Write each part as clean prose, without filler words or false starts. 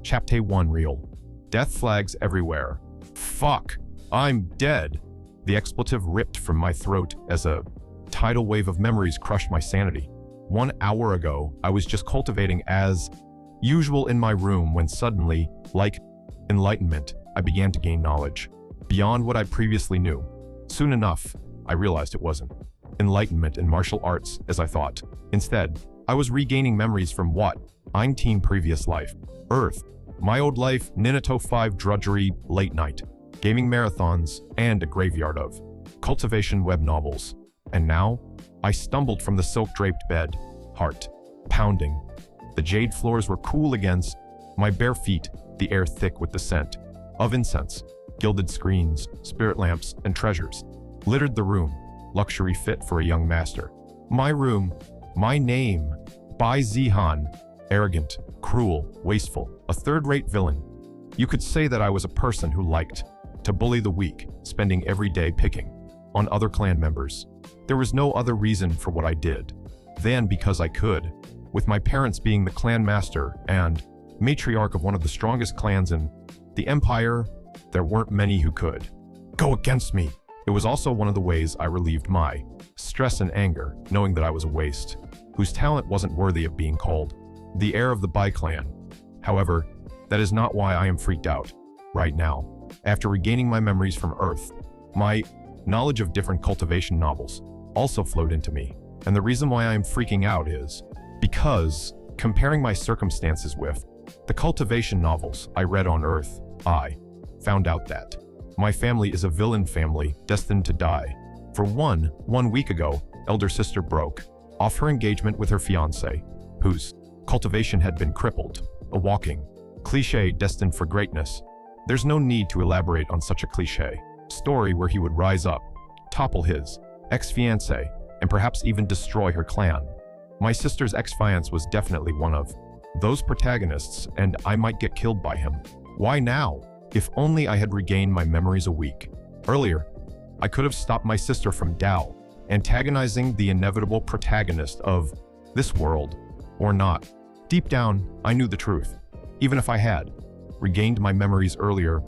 Ch.1 real. Death flags everywhere. Fuck, I'm dead. The expletive ripped from my throat as a tidal wave of memories crushed my sanity. 1 hour ago, I was just cultivating as usual in my room when suddenly, like enlightenment, I began to gain knowledge beyond what I previously knew. Soon enough, I realized it wasn't enlightenment in martial arts as I thought. Instead, I was regaining memories from what? 19 previous life. Earth. My old life, Ninato 5 drudgery, late night, gaming marathons, and a graveyard of cultivation web novels. And now, I stumbled from the silk-draped bed, heart pounding. The jade floors were cool against my bare feet, the air thick with the scent of incense. Gilded screens, spirit lamps, and treasures littered the room, luxury fit for a young master. My room, my name, Bai Zihan, arrogant, cruel, wasteful, a third-rate villain. You could say that I was a person who liked to bully the weak, spending every day picking on other clan members. There was no other reason for what I did than because I could, with my parents being the clan master and matriarch of one of the strongest clans in the empire. There weren't many who could go against me. It was also one of the ways I relieved my stress and anger, knowing that I was a waste, whose talent wasn't worthy of being called the heir of the Bai clan. However, that is not why I am freaked out right now. After regaining my memories from Earth, my knowledge of different cultivation novels also flowed into me. And the reason why I am freaking out is because, comparing my circumstances with the cultivation novels I read on Earth, I found out that my family is a villain family destined to die. For one week ago, elder sister broke off her engagement with her fiancé, whose cultivation had been crippled, a walking cliché destined for greatness. There's no need to elaborate on such a cliché story where he would rise up, topple his ex-fiancé, and perhaps even destroy her clan. My sister's ex-fiancé was definitely one of those protagonists, and I might get killed by him. Why now? If only I had regained my memories a week earlier, I could have stopped my sister from Dao, antagonizing the inevitable protagonist of this world, or not. Deep down, I knew the truth. Even if I had regained my memories earlier,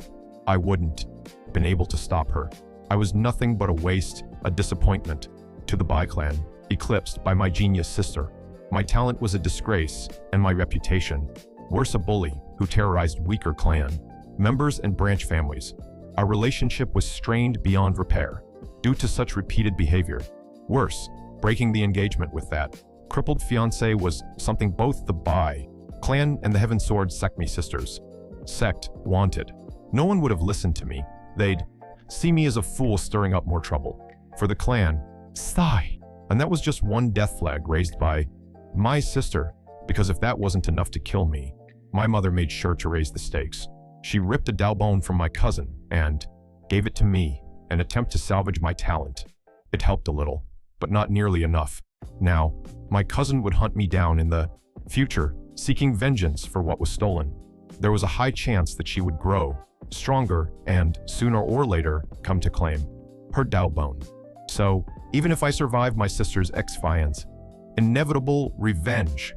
I wouldn't been able to stop her. I was nothing but a waste, a disappointment to the Bai clan, eclipsed by my genius sister. My talent was a disgrace, and my reputation, worse, a bully who terrorized weaker clan members and branch families. Our relationship was strained beyond repair due to such repeated behavior. Worse, breaking the engagement with that crippled fiancé was something both the Bai clan and the Heaven Sword Sekmi sisters sect wanted. No one would have listened to me. They'd see me as a fool stirring up more trouble for the clan. Sigh. And that was just one death flag raised by my sister, because if that wasn't enough to kill me, my mother made sure to raise the stakes. She ripped a Dao bone from my cousin and gave it to me, an attempt to salvage my talent. It helped a little, but not nearly enough. Now, my cousin would hunt me down in the future, seeking vengeance for what was stolen. There was a high chance that she would grow stronger and, sooner or later, come to claim her Dao bone. So, even if I survived my sister's ex-fiancé inevitable revenge,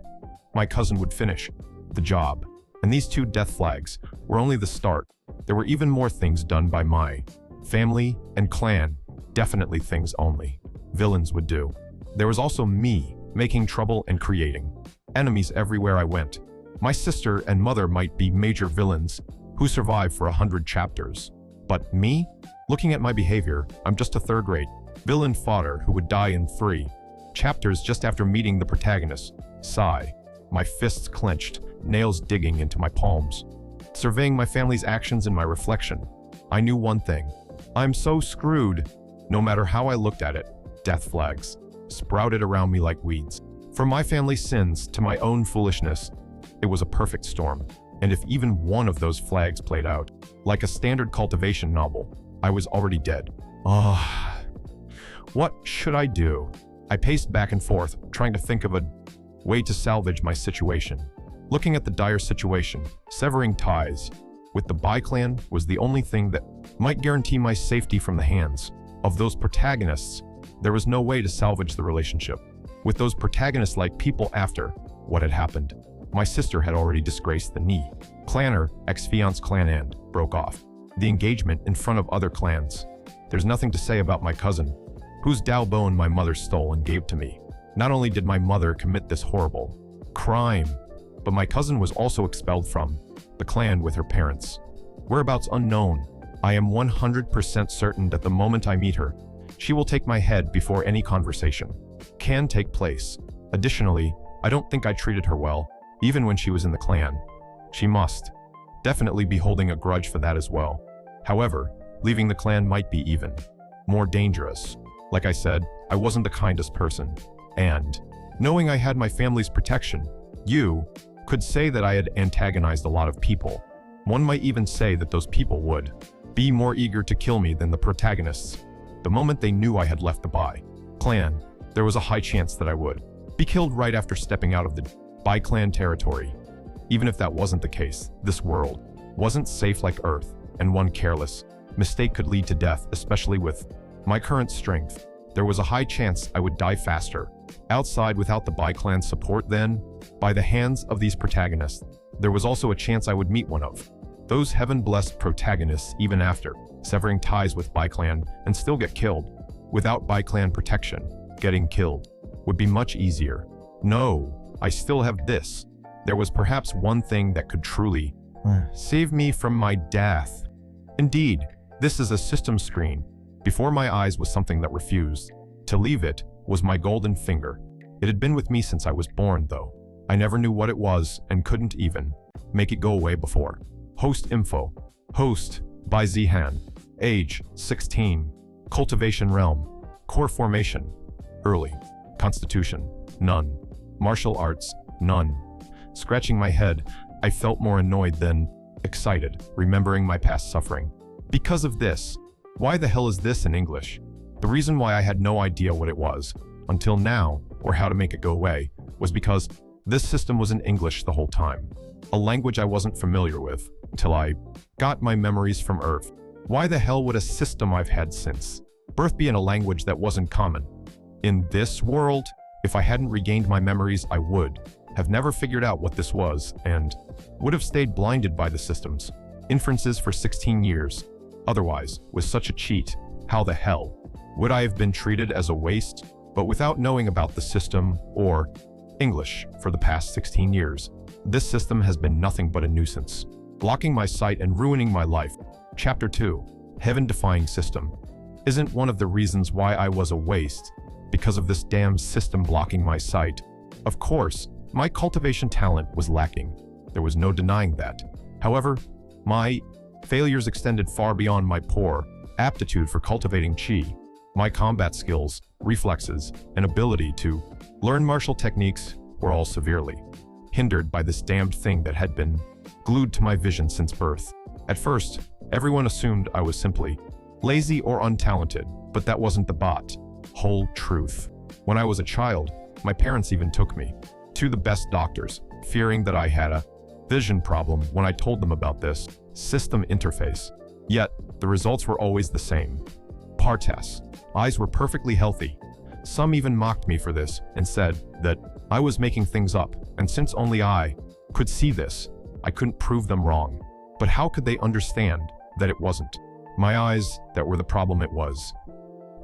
my cousin would finish the job. And these 2 death flags were only the start. There were even more things done by my family and clan, definitely things only villains would do. There was also me making trouble and creating enemies everywhere I went. My sister and mother might be major villains who survived for 100 chapters. But me? Looking at my behavior, I'm just a third-rate villain fodder who would die in 3 chapters just after meeting the protagonist. Sigh. My fists clenched, nails digging into my palms. Surveying my family's actions in my reflection, I knew one thing. I'm so screwed. No matter how I looked at it, death flags sprouted around me like weeds. From my family's sins to my own foolishness, it was a perfect storm. And if even one of those flags played out, like a standard cultivation novel, I was already dead. What should I do? I paced back and forth, trying to think of a way to salvage my situation. Looking at the dire situation, severing ties with the Bai clan was the only thing that might guarantee my safety from the hands of those protagonists. There was no way to salvage the relationship with those protagonists like people after what had happened. My sister had already disgraced the knee Clanner, ex-fiance clan and broke off the engagement in front of other clans. There's nothing to say about my cousin, whose Dao bone my mother stole and gave to me. Not only did my mother commit this horrible crime, but my cousin was also expelled from the clan with her parents. Whereabouts unknown. I am 100% certain that the moment I meet her, she will take my head before any conversation can take place. Additionally, I don't think I treated her well, even when she was in the clan. She must definitely be holding a grudge for that as well. However, leaving the clan might be even more dangerous. Like I said, I wasn't the kindest person. And knowing I had my family's protection, you could say that I had antagonized a lot of people. One might even say that those people would be more eager to kill me than the protagonists. The moment they knew I had left the Bai clan, there was a high chance that I would be killed right after stepping out of the Bai clan territory. Even if that wasn't the case, this world wasn't safe like Earth, and one careless mistake could lead to death, especially with my current strength. There was a high chance I would die faster outside without the Bai clan support than by the hands of these protagonists. There was also a chance I would meet one of those heaven-blessed protagonists even after severing ties with Bai clan and still get killed. Without Bai clan protection, getting killed would be much easier. No, I still have this. There was perhaps one thing that could truly save me from my death. Indeed, this is a system screen. Before my eyes was something that refused to leave. It was my golden finger. It had been with me since I was born, though I never knew what it was and couldn't even make it go away before. Host info. Host by Zihan. Age 16. Cultivation realm. Core formation. Early. Constitution. None. Martial arts. None. Scratching my head, I felt more annoyed than excited, remembering my past suffering. Because of this. Why the hell is this in English? The reason why I had no idea what it was, until now, or how to make it go away, was because this system was in English the whole time. A language I wasn't familiar with, until I got my memories from Earth. Why the hell would a system I've had since birth be in a language that wasn't common? In this world, if I hadn't regained my memories, I would have never figured out what this was, and would have stayed blinded by the system's inferences for 16 years. Otherwise, with such a cheat, how the hell would I have been treated as a waste? But without knowing about the system or English for the past 16 years, this system has been nothing but a nuisance, blocking my sight and ruining my life. Chapter 2. Heaven-defying system. Isn't one of the reasons why I was a waste because of this damn system blocking my sight? Of course, my cultivation talent was lacking. There was no denying that. However, my failures extended far beyond my poor aptitude for cultivating Chi. My combat skills, reflexes, and ability to learn martial techniques were all severely hindered by this damned thing that had been glued to my vision since birth. At first, everyone assumed I was simply lazy or untalented, but that wasn't the whole truth. When I was a child, my parents even took me to the best doctors, fearing that I had a vision problem when I told them about this system interface. Yet, the results were always the same. Partas. Eyes were perfectly healthy. Some even mocked me for this and said that I was making things up, and since only I could see this, I couldn't prove them wrong. But how could they understand that it wasn't my eyes that were the problem? It was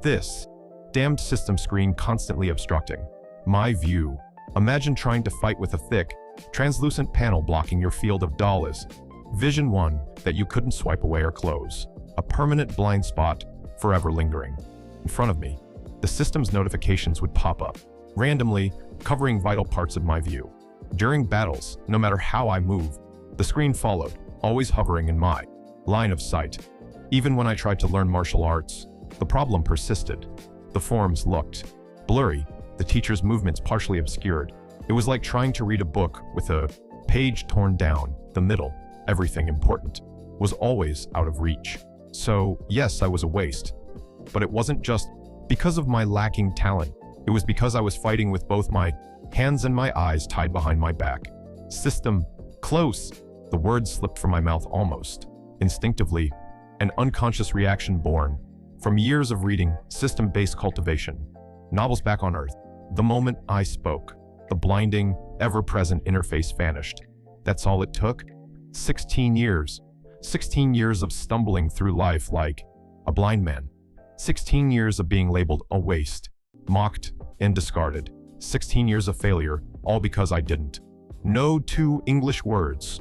this damned system screen constantly obstructing my view. Imagine trying to fight with a thick, translucent panel blocking your field of dollars. Vision one that you couldn't swipe away or close. A permanent blind spot, forever lingering. In front of me, the system's notifications would pop up, randomly covering vital parts of my view. During battles, no matter how I moved, the screen followed, always hovering in my line of sight. Even when I tried to learn martial arts, the problem persisted. The forms looked blurry, the teacher's movements partially obscured. It was like trying to read a book with a page torn down. The middle, everything important, was always out of reach. So, yes, I was a waste. But it wasn't just because of my lacking talent. It was because I was fighting with both my hands and my eyes tied behind my back. System, close. The words slipped from my mouth almost instinctively, an unconscious reaction born from years of reading system-based cultivation novels back on Earth. The moment I spoke, the blinding, ever-present interface vanished. That's all it took? 16 years. 16 years of stumbling through life like a blind man. 16 years of being labeled a waste, mocked, and discarded. 16 years of failure, all because I didn't know 2 English words.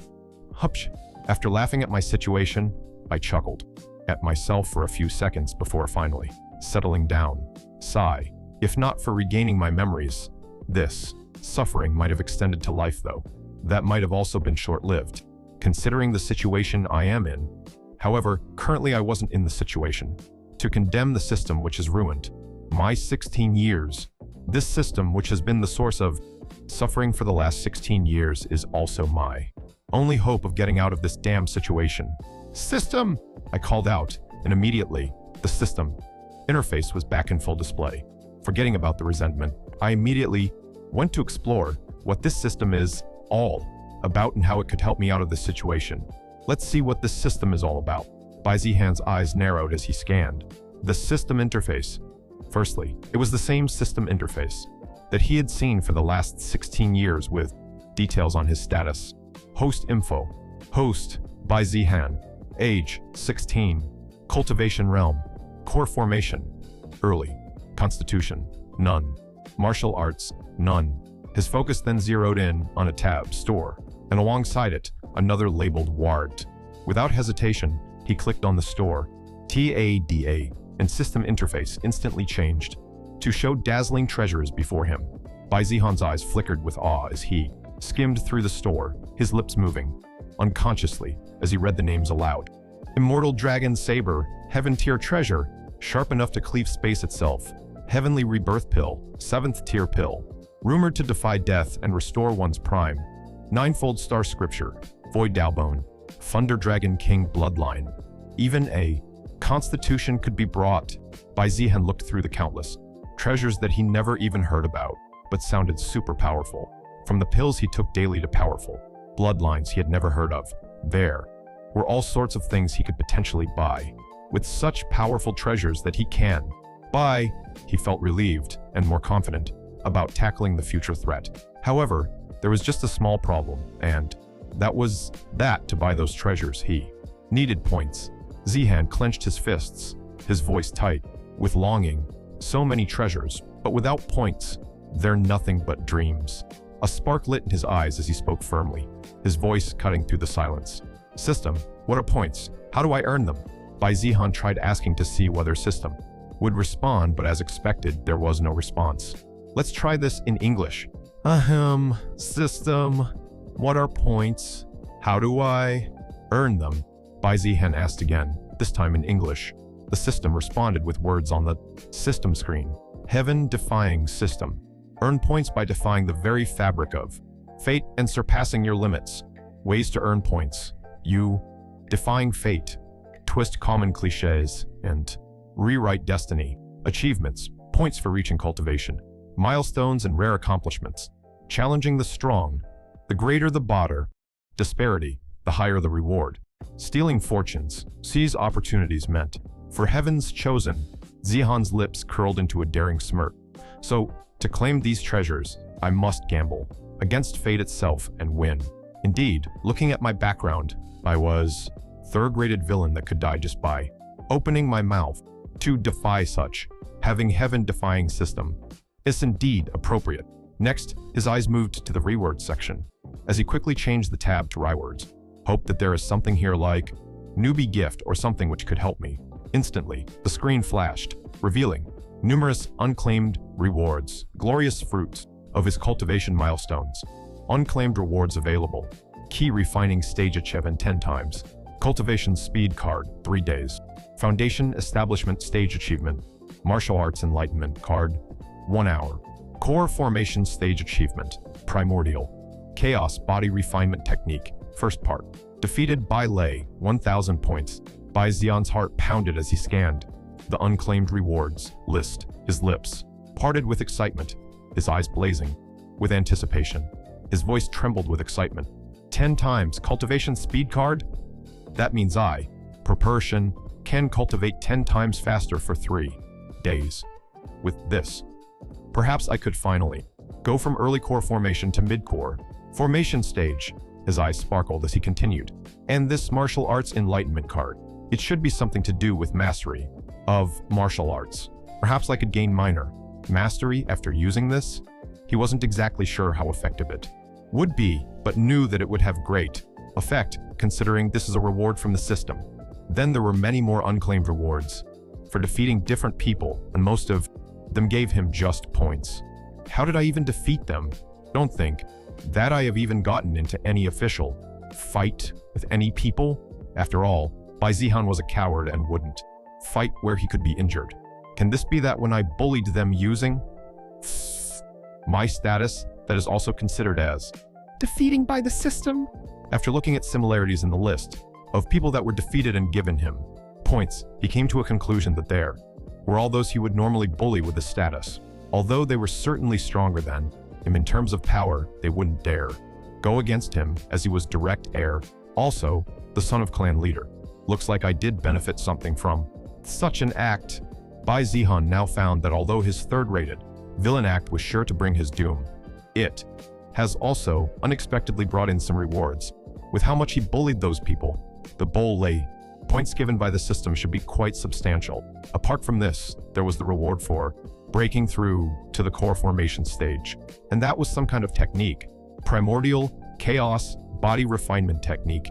Hupsh. After laughing at my situation, I chuckled at myself for a few seconds before finally settling down. Sigh. If not for regaining my memories, this suffering might have extended to life though. That might have also been short-lived, considering the situation I am in. However, currently I wasn't in the situation to condemn the system which has ruined my 16 years. This system, which has been the source of suffering for the last 16 years, is also my only hope of getting out of this damn situation. System! I called out, and immediately, the system interface was back in full display. Forgetting about the resentment, I immediately went to explore what this system is all about and how it could help me out of this situation. Let's see what this system is all about. Bai Zihan's eyes narrowed as he scanned the system interface. Firstly, it was the same system interface that he had seen for the last 16 years with details on his status. Host info. Host, Bai Zihan. Age, 16. Cultivation realm. Core formation, early. Constitution, none. Martial arts, none. His focus then zeroed in on a tab, store, and alongside it, another labeled ward. Without hesitation, he clicked on the store, TADA, and system interface instantly changed to show dazzling treasures before him. Bai Zihan's eyes flickered with awe as he skimmed through the store, his lips moving unconsciously as he read the names aloud. Immortal Dragon Saber, Heaven Tier Treasure, sharp enough to cleave space itself. Heavenly Rebirth Pill, 7th Tier Pill, rumored to defy death and restore one's prime. Ninefold Star Scripture, Void Dalbone, Thunder Dragon King Bloodline. Even a Constitution could be brought. Bai Zihan looked through the countless treasures that he never even heard about, but sounded super powerful. From the pills he took daily to powerful bloodlines he had never heard of, there were all sorts of things he could potentially buy. With such powerful treasures that he can buy, he felt relieved and more confident about tackling the future threat. However, there was just a small problem, and that was that to buy those treasures he needed points. Zihan clenched his fists, his voice tight with longing. So many treasures, but without points, they're nothing but dreams. A spark lit in his eyes as he spoke firmly, his voice cutting through the silence. System, what are points? How do I earn them? Bai Zihan tried asking to see whether System would respond, but as expected, there was no response. Let's try this in English. System, what are points? How do I earn them? Bai Zihan asked again, this time in English. The system responded with words on the system screen. Heaven-defying system. Earn points by defying the very fabric of fate and surpassing your limits. Ways to earn points. You, defying fate, twist common cliches, and rewrite destiny. Achievements, points for reaching cultivation. Milestones and rare accomplishments. Challenging the strong. The greater the bodder. Disparity, the higher the reward. Stealing fortunes, seize opportunities meant for heaven's chosen. Zihan's lips curled into a daring smirk. So, to claim these treasures, I must gamble against fate itself and win. Indeed, looking at my background, I was third-rated villain that could die just by opening my mouth. To defy such, having heaven-defying system, is indeed appropriate. Next, his eyes moved to the reword section, as he quickly changed the tab to rewords. Hope that there is something here like newbie gift or something which could help me. Instantly, the screen flashed, revealing numerous unclaimed rewards, glorious fruits of his cultivation milestones. Unclaimed rewards available. Key refining stage achievement 10 times. Cultivation speed card, 3 days. Foundation establishment stage achievement. Martial arts enlightenment card, 1 hour. Core formation stage achievement, primordial. Chaos body refinement technique, first part. Defeated by Lei, 1,000 points. Bai Zihan's heart pounded as he scanned the unclaimed rewards list. His lips parted with excitement, his eyes blazing with anticipation. His voice trembled with excitement. 10 times cultivation speed card? That means I, per person, can cultivate 10 times faster for 3 days. With this, perhaps I could finally go from early core formation to mid-core formation stage. His eyes sparkled as he continued. And this martial arts enlightenment card. It should be something to do with mastery of martial arts. Perhaps I could gain minor mastery after using this? He wasn't exactly sure how effective it would be, but knew that it would have great effect, considering this is a reward from the system. Then there were many more unclaimed rewards for defeating different people, and most of them gave him just points. How did I even defeat them? Don't think that I have even gotten into any official fight with any people. After all, Bai Zihan was a coward and wouldn't fight where he could be injured. Can this be that when I bullied them using my status, that is also considered as defeating by the system? After looking at similarities in the list of people that were defeated and given him points, he came to a conclusion that there were all those he would normally bully with the status. Although they were certainly stronger than him in terms of power, they wouldn't dare go against him as he was direct heir, also the son of clan leader. Looks like I did benefit something from such an act. Bai Zihan now found that although his third-rated villain act was sure to bring his doom, it has also unexpectedly brought in some rewards. With how much he bullied those people, the bully points given by the system should be quite substantial. Apart from this, there was the reward for breaking through to the core formation stage, and that was some kind of technique. Primordial chaos body refinement technique.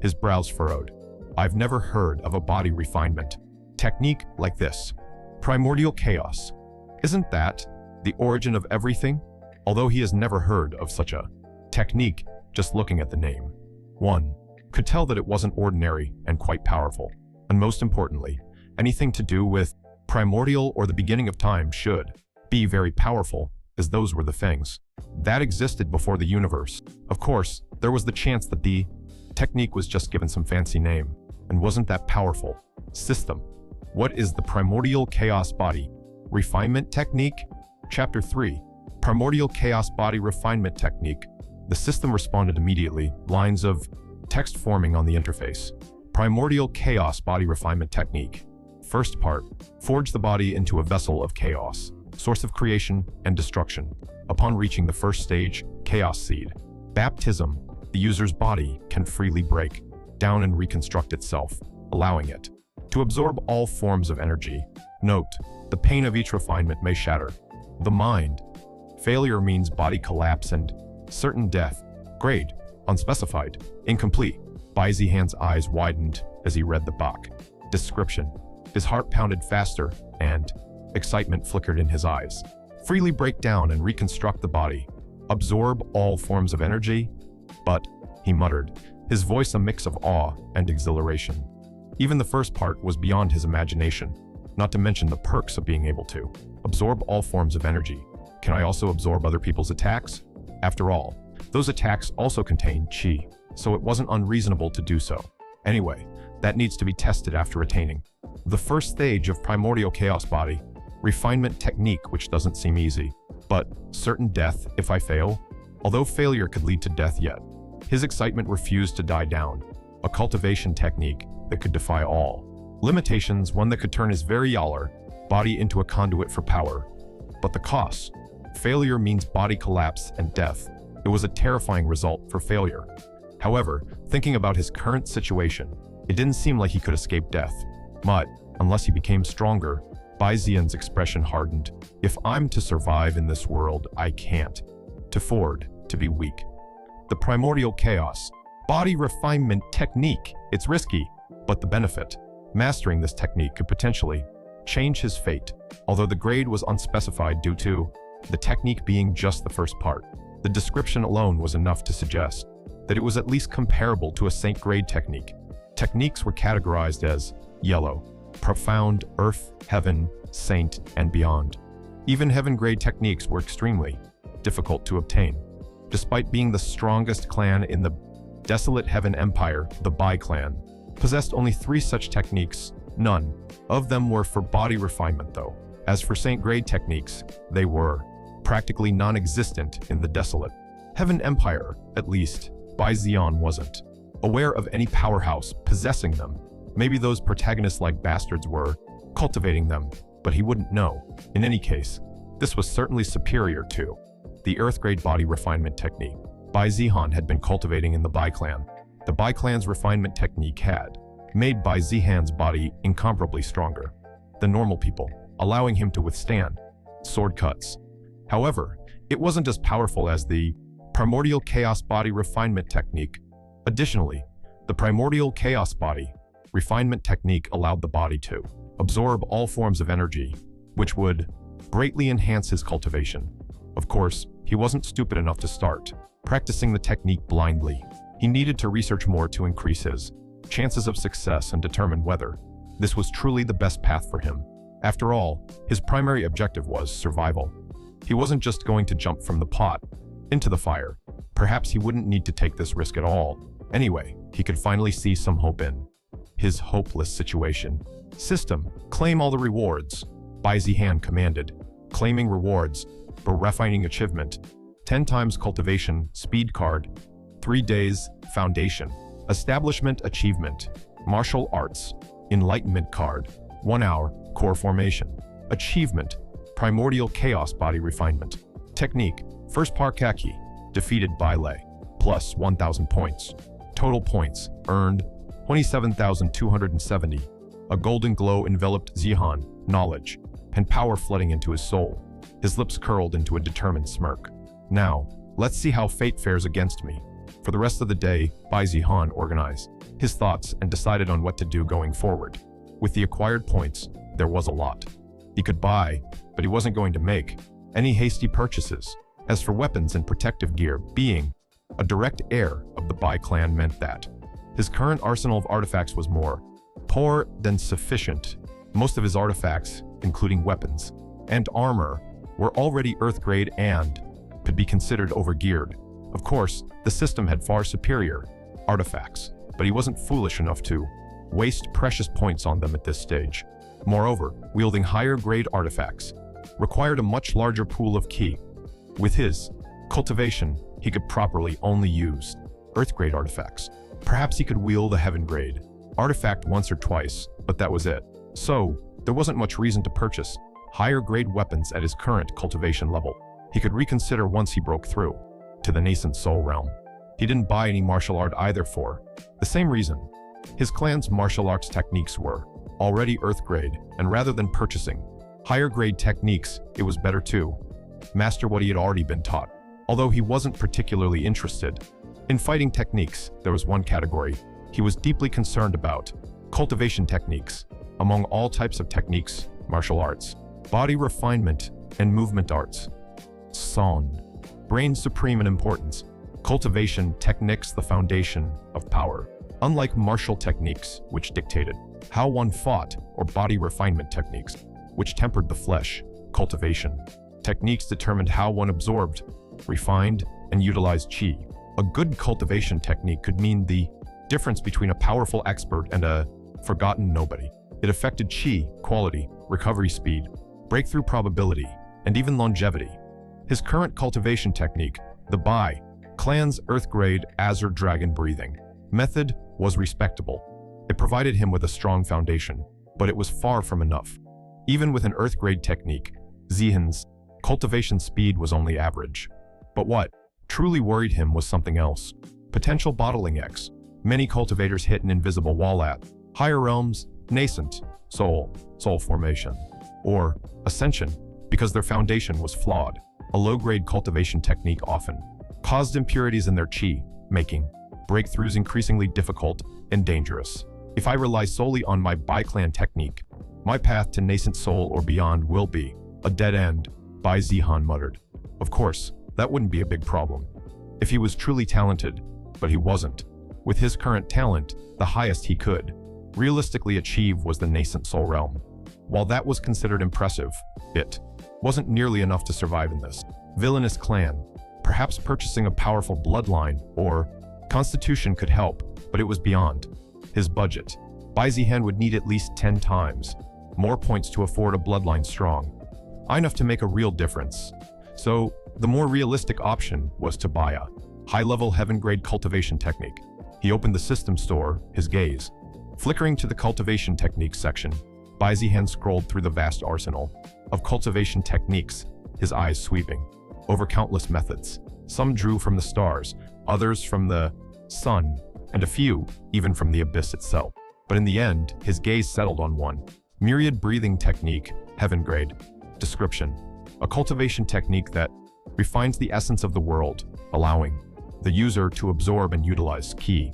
His brows furrowed. I've never heard of a body refinement technique like this. Primordial chaos. Isn't that the origin of everything? Although he has never heard of such a technique, just looking at the name, one could tell that it wasn't ordinary and quite powerful. And most importantly, anything to do with primordial or the beginning of time should be very powerful, as those were the things that existed before the universe. Of course, there was the chance that the technique was just given some fancy name and wasn't that powerful. System. What is the primordial chaos body refinement technique? Chapter 3. Primordial chaos body refinement technique. The system responded immediately, lines of text forming on the interface. Primordial chaos body refinement technique. First part, forge the body into a vessel of chaos, source of creation and destruction. Upon reaching the first stage, chaos seed. Baptism, the user's body can freely break down and reconstruct itself, allowing it to absorb all forms of energy. Note, the pain of each refinement may shatter the mind. Failure means body collapse and certain death. Grade, unspecified, incomplete. Bai Zihan's eyes widened as he read the book description. His heart pounded faster, and excitement flickered in his eyes. Freely break down and reconstruct the body. Absorb all forms of energy. But, he muttered, his voice a mix of awe and exhilaration. Even the first part was beyond his imagination, not to mention the perks of being able to absorb all forms of energy. Can I also absorb other people's attacks? After all, those attacks also contain chi, so it wasn't unreasonable to do so. Anyway, that needs to be tested after attaining the first stage of primordial chaos body refinement technique, which doesn't seem easy, but certain death if I fail, although failure could lead to death yet. His excitement refused to die down. A cultivation technique that could defy all limitations, one that could turn his very yaller body into a conduit for power. But the cost. Failure means body collapse and death. It was a terrifying result for failure. However, thinking about his current situation, it didn't seem like he could escape death. But, unless he became stronger, Bai Zihan's expression hardened. If I'm to survive in this world, I can't afford to be weak. The primordial chaos body refinement technique. It's risky, but the benefit. Mastering this technique could potentially change his fate, although the grade was unspecified due to the technique being just the first part. The description alone was enough to suggest that it was at least comparable to a saint grade technique. Techniques were categorized as yellow, profound, earth, heaven, saint, and beyond. Even heaven grade techniques were extremely difficult to obtain. Despite being the strongest clan in the desolate heaven empire, the Bai clan possessed only 3 such techniques. None of them were for body refinement though. As for saint grade techniques, they were practically non-existent in the desolate heaven empire. At least, Bai Zihan wasn't aware of any powerhouse possessing them. Maybe those protagonists-like bastards were cultivating them, but he wouldn't know. In any case, this was certainly superior to the earth grade body refinement technique. Bai Zihan had been cultivating in the Bai clan. The Bai clan's refinement technique had made Bai Zihan's body incomparably stronger than normal people, allowing him to withstand sword cuts. However, it wasn't as powerful as the primordial chaos body refinement technique. Additionally, the primordial chaos body refinement technique allowed the body to absorb all forms of energy, which would greatly enhance his cultivation. Of course, he wasn't stupid enough to start practicing the technique blindly. He needed to research more to increase his chances of success and determine whether this was truly the best path for him. After all, his primary objective was survival. He wasn't just going to jump from the pot into the fire. Perhaps he wouldn't need to take this risk at all. Anyway, he could finally see some hope in his hopeless situation. System, claim all the rewards. Bai Zihan commanded. Claiming rewards for refining achievement. 10 times cultivation, speed card. 3 days, foundation. Establishment achievement. Martial arts, enlightenment card. 1 hour, core formation. Achievement, primordial chaos body refinement. Technique, first Parkaki, defeated Bai Lei. Plus 1,000 points. Total points earned 27,270. A golden glow enveloped Zihan, knowledge, and power flooding into his soul. His lips curled into a determined smirk. Now, let's see how fate fares against me. For the rest of the day, Bai Zihan organized his thoughts and decided on what to do going forward. With the acquired points, there was a lot he could buy, but he wasn't going to make any hasty purchases. As for weapons and protective gear, being a direct heir of the Bai clan meant that his current arsenal of artifacts was more poor than sufficient. Most of his artifacts, including weapons and armor, were already Earth-grade and could be considered overgeared. Of course, the system had far superior artifacts, but he wasn't foolish enough to waste precious points on them at this stage. Moreover, wielding higher-grade artifacts required a much larger pool of ki. With his cultivation, he could properly only use Earth-grade artifacts. Perhaps he could wield a Heaven-grade artifact once or twice, but that was it. So, there wasn't much reason to purchase higher-grade weapons at his current cultivation level. He could reconsider once he broke through to the nascent soul realm. He didn't buy any martial art either for the same reason. His clan's martial arts techniques were already Earth-grade, and rather than purchasing higher-grade techniques, it was better to master what he had already been taught. Although he wasn't particularly interested in fighting techniques, there was one category he was deeply concerned about: cultivation techniques. Among all types of techniques, martial arts, body refinement, and movement arts, Son reigned supreme in importance. Cultivation techniques the foundation of power. Unlike martial techniques, which dictated how one fought, or body refinement techniques, which tempered the flesh, cultivation techniques determined how one absorbed, refined, and utilized chi. A good cultivation technique could mean the difference between a powerful expert and a forgotten nobody. It affected chi, quality, recovery speed, breakthrough probability, and even longevity. His current cultivation technique, the Bai clan's Earth-grade Azure Dragon breathing method, was respectable. It provided him with a strong foundation, but it was far from enough. Even with an Earth-grade technique, Zihan's cultivation speed was only average. But what truly worried him was something else: potential bottling X. Many cultivators hit an invisible wall at higher realms, nascent, soul formation, or ascension, because their foundation was flawed. A low-grade cultivation technique often caused impurities in their chi, making breakthroughs increasingly difficult and dangerous. If I rely solely on my Bai clan technique, my path to nascent soul or beyond will be a dead end, Bai Zihan muttered. Of course, that wouldn't be a big problem if he was truly talented, but he wasn't. With his current talent, the highest he could realistically achieve was the nascent soul realm. While that was considered impressive, it wasn't nearly enough to survive in this villainous clan. Perhaps purchasing a powerful bloodline or constitution could help, but it was beyond his budget. Bai Zihan would need at least 10 times more points to afford a bloodline strong enough to make a real difference. So, the more realistic option was to buy a high-level heaven-grade cultivation technique. He opened the system store, his gaze flickering to the cultivation techniques section. Bai Zihan scrolled through the vast arsenal of cultivation techniques, his eyes sweeping over countless methods. Some drew from the stars, others from the sun, and a few even from the abyss itself. But in the end, his gaze settled on one. Myriad breathing technique, heaven grade. Description: a cultivation technique that refines the essence of the world, allowing the user to absorb and utilize Qi.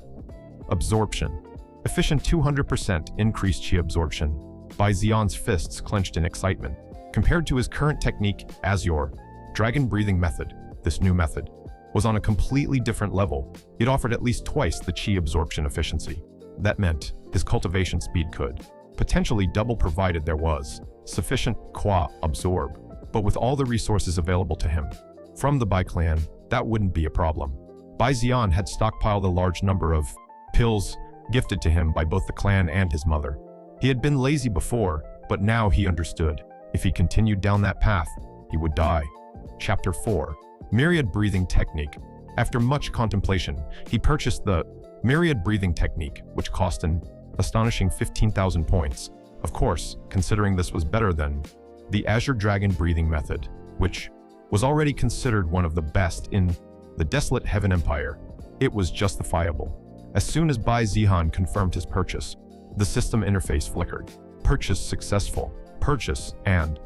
Absorption: efficient 200% increased Qi absorption. Bai Zihan's fists clenched in excitement. Compared to his current technique, Azure, dragon breathing method, this new method was on a completely different level. It offered at least twice the Qi absorption efficiency. That meant his cultivation speed could potentially double, provided there was sufficient Qi absorb. But with all the resources available to him from the Bai clan, that wouldn't be a problem. Bai Zihan had stockpiled a large number of pills gifted to him by both the clan and his mother. He had been lazy before, but now he understood. If he continued down that path, he would die. Chapter 4. Myriad Breathing Technique. After much contemplation, he purchased the Myriad Breathing Technique, which cost an astonishing 15,000 points. Of course, considering this was better than the Azure Dragon Breathing Method, which was already considered one of the best in the desolate Heaven Empire, it was justifiable. As soon as Bai Zihan confirmed his purchase, the system interface flickered. Purchase successful. Purchase and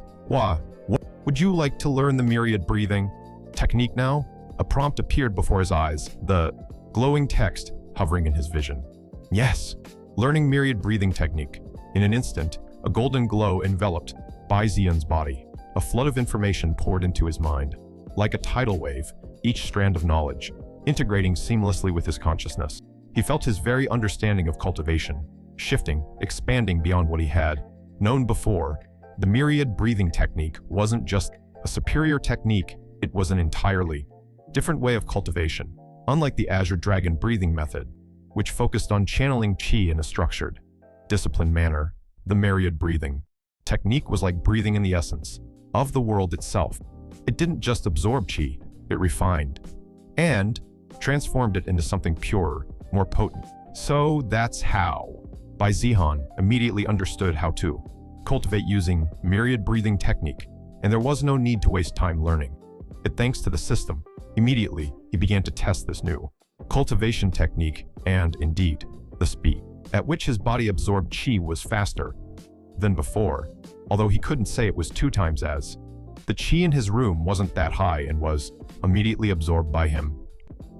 would you like to learn the Myriad Breathing Technique now? A prompt appeared before his eyes, the glowing text hovering in his vision. Yes, learning Myriad Breathing Technique. In an instant, a golden glow enveloped Bai Zihan's body. A flood of information poured into his mind. Like a tidal wave, each strand of knowledge, integrating seamlessly with his consciousness. He felt his very understanding of cultivation, shifting, expanding beyond what he had known before. The Myriad Breathing Technique wasn't just a superior technique, it was an entirely different way of cultivation. Unlike the Azure Dragon Breathing Method, which focused on channeling Qi in a structured, disciplined manner, the Myriad Breathing Technique was like breathing in the essence of the world itself. It didn't just absorb Qi, it refined and transformed it into something purer, more potent. So that's how Bai Zihan immediately understood how to cultivate using Myriad Breathing Technique, and there was no need to waste time learning it thanks to the system. Immediately, he began to test this new cultivation technique, and indeed, the speed at which his body absorbed Qi was faster than before, although he couldn't say it was 2 times as. The Qi in his room wasn't that high and was immediately absorbed by him.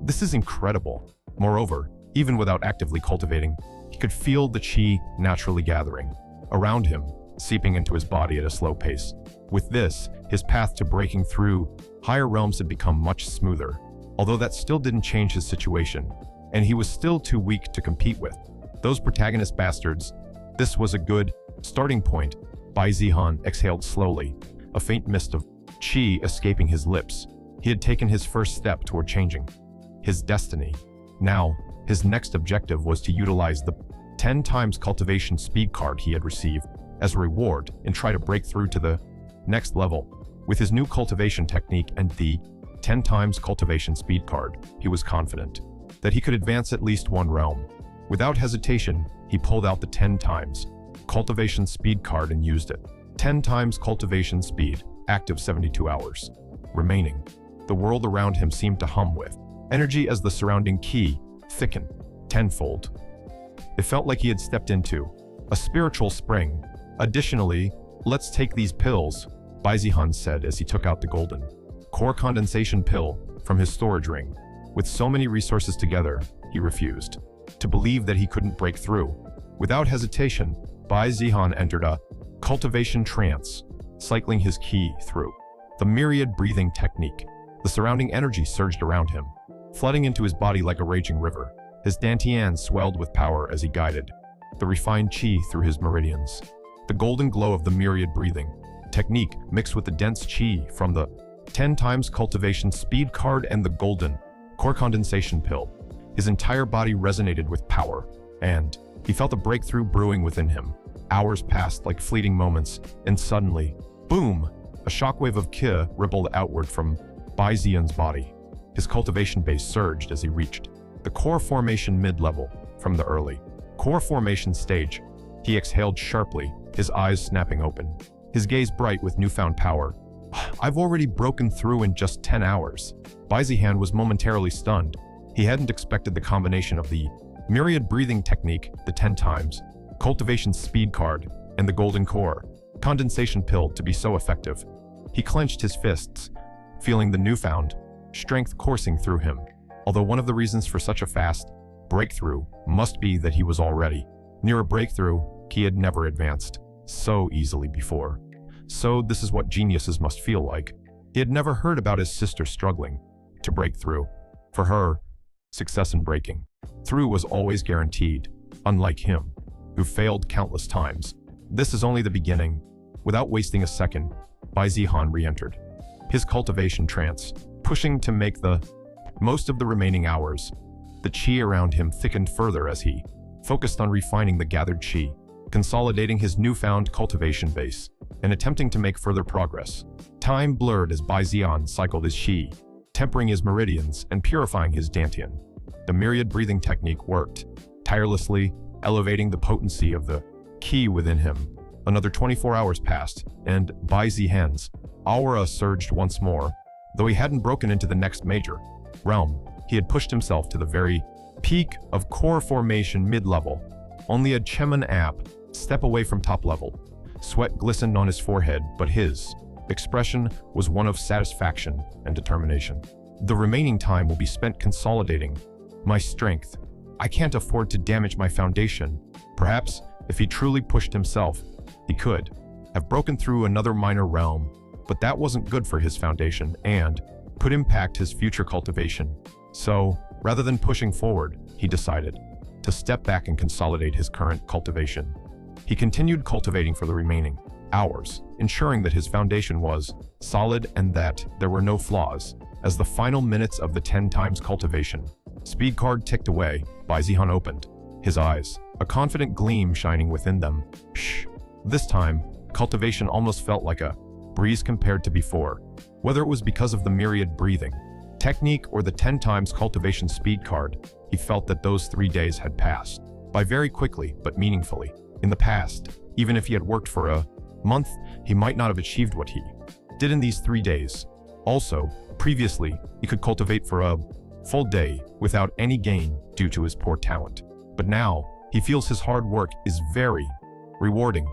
This is incredible. Moreover, even without actively cultivating, he could feel the Qi naturally gathering around him, seeping into his body at a slow pace. With this, his path to breaking through higher realms had become much smoother, although that still didn't change his situation, and he was still too weak to compete with those protagonist bastards. This was a good starting point. Bai Zihan exhaled slowly, a faint mist of Qi escaping his lips. He had taken his first step toward changing his destiny. Now, his next objective was to utilize the 10 times cultivation speed card he had received as a reward and try to break through to the next level. With his new cultivation technique and the 10 times cultivation speed card, he was confident that he could advance at least one realm. Without hesitation, he pulled out the 10 times cultivation speed card and used it. 10 times cultivation speed, active 72 hours. Remaining. The world around him seemed to hum with energy as the surrounding Qi thickened tenfold. It felt like he had stepped into a spiritual spring. Additionally, let's take these pills, Bai Zihan said as he took out the golden core condensation pill from his storage ring. With so many resources together, he refused to believe that he couldn't break through. Without hesitation, Bai Zihan entered a cultivation trance, cycling his Qi through the Myriad Breathing Technique. The surrounding energy surged around him, flooding into his body like a raging river. His dantian swelled with power as he guided the refined Qi through his meridians. The golden glow of the Myriad Breathing Technique mixed with the dense Qi from the 10 times cultivation speed card and the golden core condensation pill. His entire body resonated with power, and he felt a breakthrough brewing within him. Hours passed like fleeting moments, and suddenly, boom! A shockwave of Qi rippled outward from Bai Zihan's body. His cultivation base surged as he reached the core formation mid-level. From the early core formation stage, he exhaled sharply, his eyes snapping open, his gaze bright with newfound power. I've already broken through in just 10 hours. Bai Zihan was momentarily stunned. He hadn't expected the combination of the myriad breathing technique, the 10 times, cultivation speed card, and the golden core condensation pill to be so effective. He clenched his fists, feeling the newfound strength coursing through him. Although one of the reasons for such a fast breakthrough must be that he was already near a breakthrough he had never advanced so easily before. So this is what geniuses must feel like. He had never heard about his sister struggling to break through. For her, success in breaking through was always guaranteed, unlike him, who failed countless times. This is only the beginning. Without wasting a second, Bai Zihan re-entered his cultivation trance, pushing to make the most of the remaining hours. The qi around him thickened further as he focused on refining the gathered qi, consolidating his newfound cultivation base, and attempting to make further progress. Time blurred as Bai Zihan cycled his qi, tempering his meridians and purifying his dantian. The myriad breathing technique worked, tirelessly elevating the potency of the qi within him. Another 24 hours passed, and Bai Zihan's aura surged once more. Though he hadn't broken into the next major realm, he had pushed himself to the very peak of core formation mid-level. Only a Ch.1 app step away from top level. Sweat glistened on his forehead, but his expression was one of satisfaction and determination. The remaining time will be spent consolidating my strength. I can't afford to damage my foundation. Perhaps, if he truly pushed himself, he could have broken through another minor realm, but that wasn't good for his foundation and could impact his future cultivation. So, rather than pushing forward, he decided to step back and consolidate his current cultivation. He continued cultivating for the remaining hours, ensuring that his foundation was solid and that there were no flaws. As the final minutes of the 10 times cultivation speed card ticked away, Bai Zihan opened his eyes, a confident gleam shining within them. Shh. This time, cultivation almost felt like a breeze compared to before. Whether it was because of the myriad breathing technique or the 10 times cultivation speed card, he felt that those 3 days had passed by very quickly but meaningfully. In the past, even if he had worked for a month, he might not have achieved what he did in these 3 days. Also, previously, he could cultivate for a full day without any gain due to his poor talent. But now, he feels his hard work is very rewarding,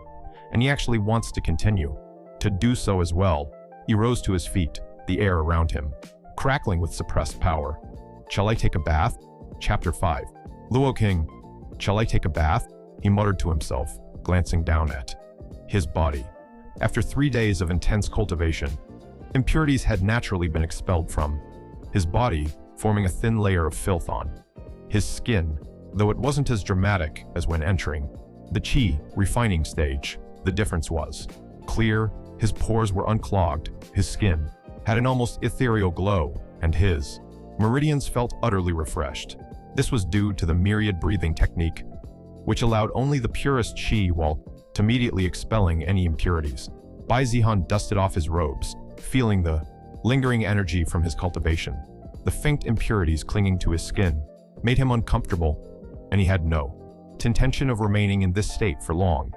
and he actually wants to continue to do so as well. He rose to his feet, the air around him crackling with suppressed power. Shall I take a bath? Chapter 5. Luo King, shall I take a bath? He muttered to himself, glancing down at his body. After 3 days of intense cultivation, impurities had naturally been expelled from his body, forming a thin layer of filth on his skin. Though it wasn't as dramatic as when entering the qi refining stage, the difference was clear. His pores were unclogged, his skin had an almost ethereal glow, and his meridians felt utterly refreshed. This was due to the myriad breathing technique, which allowed only the purest qi while immediately expelling any impurities. Bai Zihan dusted off his robes, feeling the lingering energy from his cultivation. The faint impurities clinging to his skin made him uncomfortable, and he had no intention of remaining in this state for long.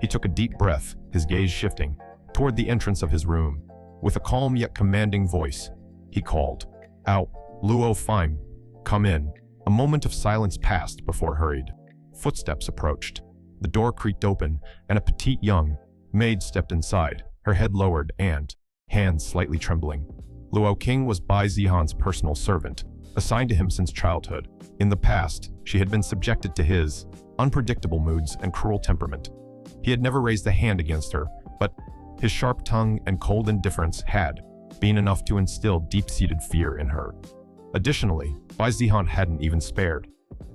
He took a deep breath, his gaze shifting toward the entrance of his room. With a calm yet commanding voice, he called out, "Luo Fime, come in." A moment of silence passed before hurried footsteps approached. The door creaked open, and a petite young maid stepped inside, her head lowered and hands slightly trembling. Luo King was Bai Zihan's personal servant, assigned to him since childhood. In the past, she had been subjected to his unpredictable moods and cruel temperament. He had never raised a hand against her, but his sharp tongue and cold indifference had been enough to instill deep-seated fear in her. Additionally, Bai Zihan hadn't even spared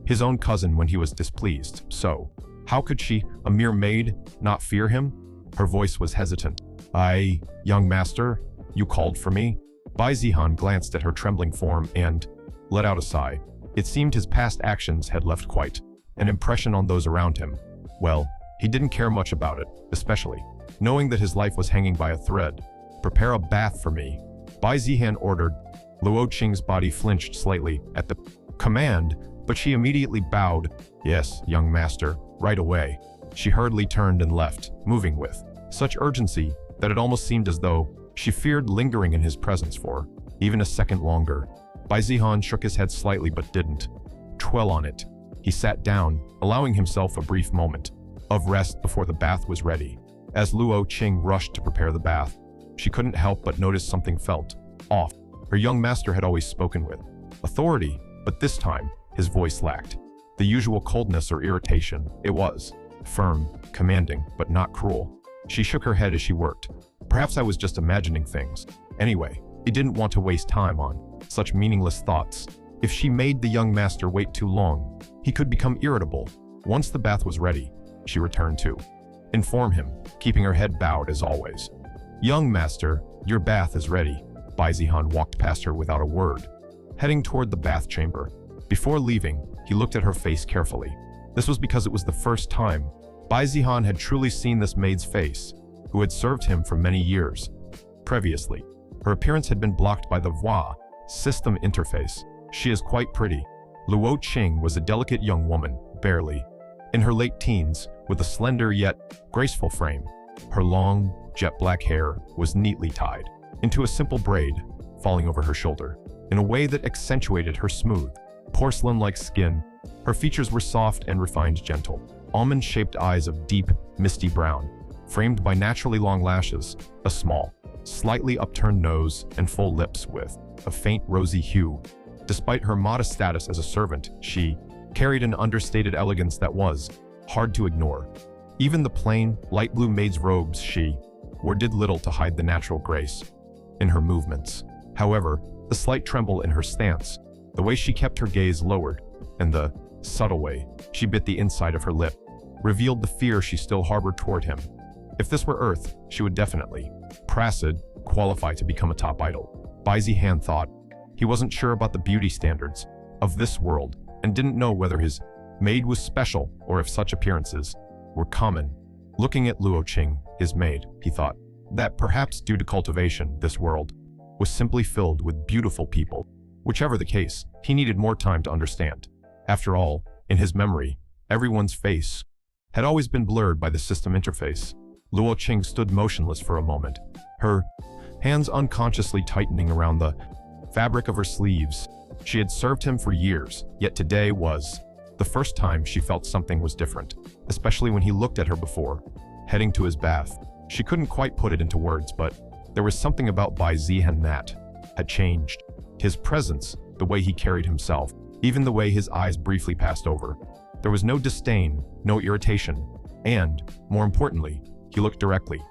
his own cousin when he was displeased, so how could she, a mere maid, not fear him? Her voice was hesitant. Young master, you called for me?" Bai Zihan glanced at her trembling form and let out a sigh. It seemed his past actions had left quite an impression on those around him. Well, he didn't care much about it, especially knowing that his life was hanging by a thread. "Prepare a bath for me," Bai Zihan ordered. Luo Qing's body flinched slightly at the command, but she immediately bowed. "Yes, young master, right away." She hurriedly turned and left, moving with such urgency that it almost seemed as though She feared lingering in his presence for even a second longer. Bai Zihan shook his head slightly but didn't dwell on it. He sat down, allowing himself a brief moment of rest before the bath was ready. As Luo Qing rushed to prepare the bath, she couldn't help but notice something felt off. Her young master had always spoken with authority, but this time, his voice lacked the usual coldness or irritation. It was firm, commanding, but not cruel. She shook her head as she worked. Perhaps I was just imagining things. Anyway, he didn't want to waste time on such meaningless thoughts. If she made the young master wait too long, he could become irritable. Once the bath was ready, she returned to inform him, keeping her head bowed as always. Young master, your bath is ready. Bai Zihan walked past her without a word, heading toward the bath chamber. Before leaving, he looked at her face carefully. This was because it was the first time Bai Zihan had truly seen this maid's face, who had served him for many years. Previously, her appearance had been blocked by the VA system interface. She is quite pretty. Luo Qing was a delicate young woman, barely in her late teens, with a slender yet graceful frame. Her long, jet black hair was neatly tied into a simple braid, falling over her shoulder, in a way that accentuated her smooth, porcelain-like skin. Her features were soft and refined, gentle. Almond-shaped eyes of deep, misty brown, framed by naturally long lashes, a small, slightly upturned nose, and full lips with a faint rosy hue. Despite her modest status as a servant, she carried an understated elegance that was hard to ignore. Even the plain, light blue maid's robes she wore did little to hide the natural grace in her movements. However, the slight tremble in her stance, the way she kept her gaze lowered, and the subtle way she bit the inside of her lip, revealed the fear she still harbored toward him. If this were Earth, she would definitely, Prasad, qualify to become a top idol. Bai Zihan thought. He wasn't sure about the beauty standards of this world, and didn't know whether his maid was special or if such appearances were common. Looking at Luo Qing, his maid, he thought that perhaps due to cultivation, this world was simply filled with beautiful people. Whichever the case, he needed more time to understand. After all, in his memory, everyone's face had always been blurred by the system interface. Luo Qing stood motionless for a moment, her hands unconsciously tightening around the fabric of her sleeves. She had served him for years, yet today was the first time she felt something was different, especially when he looked at her before heading to his bath. She couldn't quite put it into words, but there was something about Bai Zihan that had changed. His presence, the way he carried himself, even the way his eyes briefly passed over. There was no disdain, no irritation, and, more importantly, he looked directly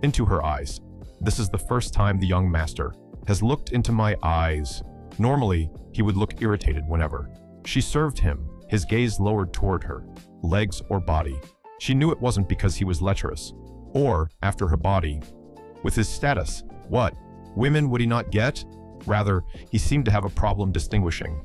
into her eyes. This is the first time the young master has looked into my eyes. Normally, he would look irritated whenever she served him, his gaze lowered toward her legs or body. She knew it wasn't because he was lecherous, or after her body. With his status, what women would he not get? Rather, he seemed to have a problem distinguishing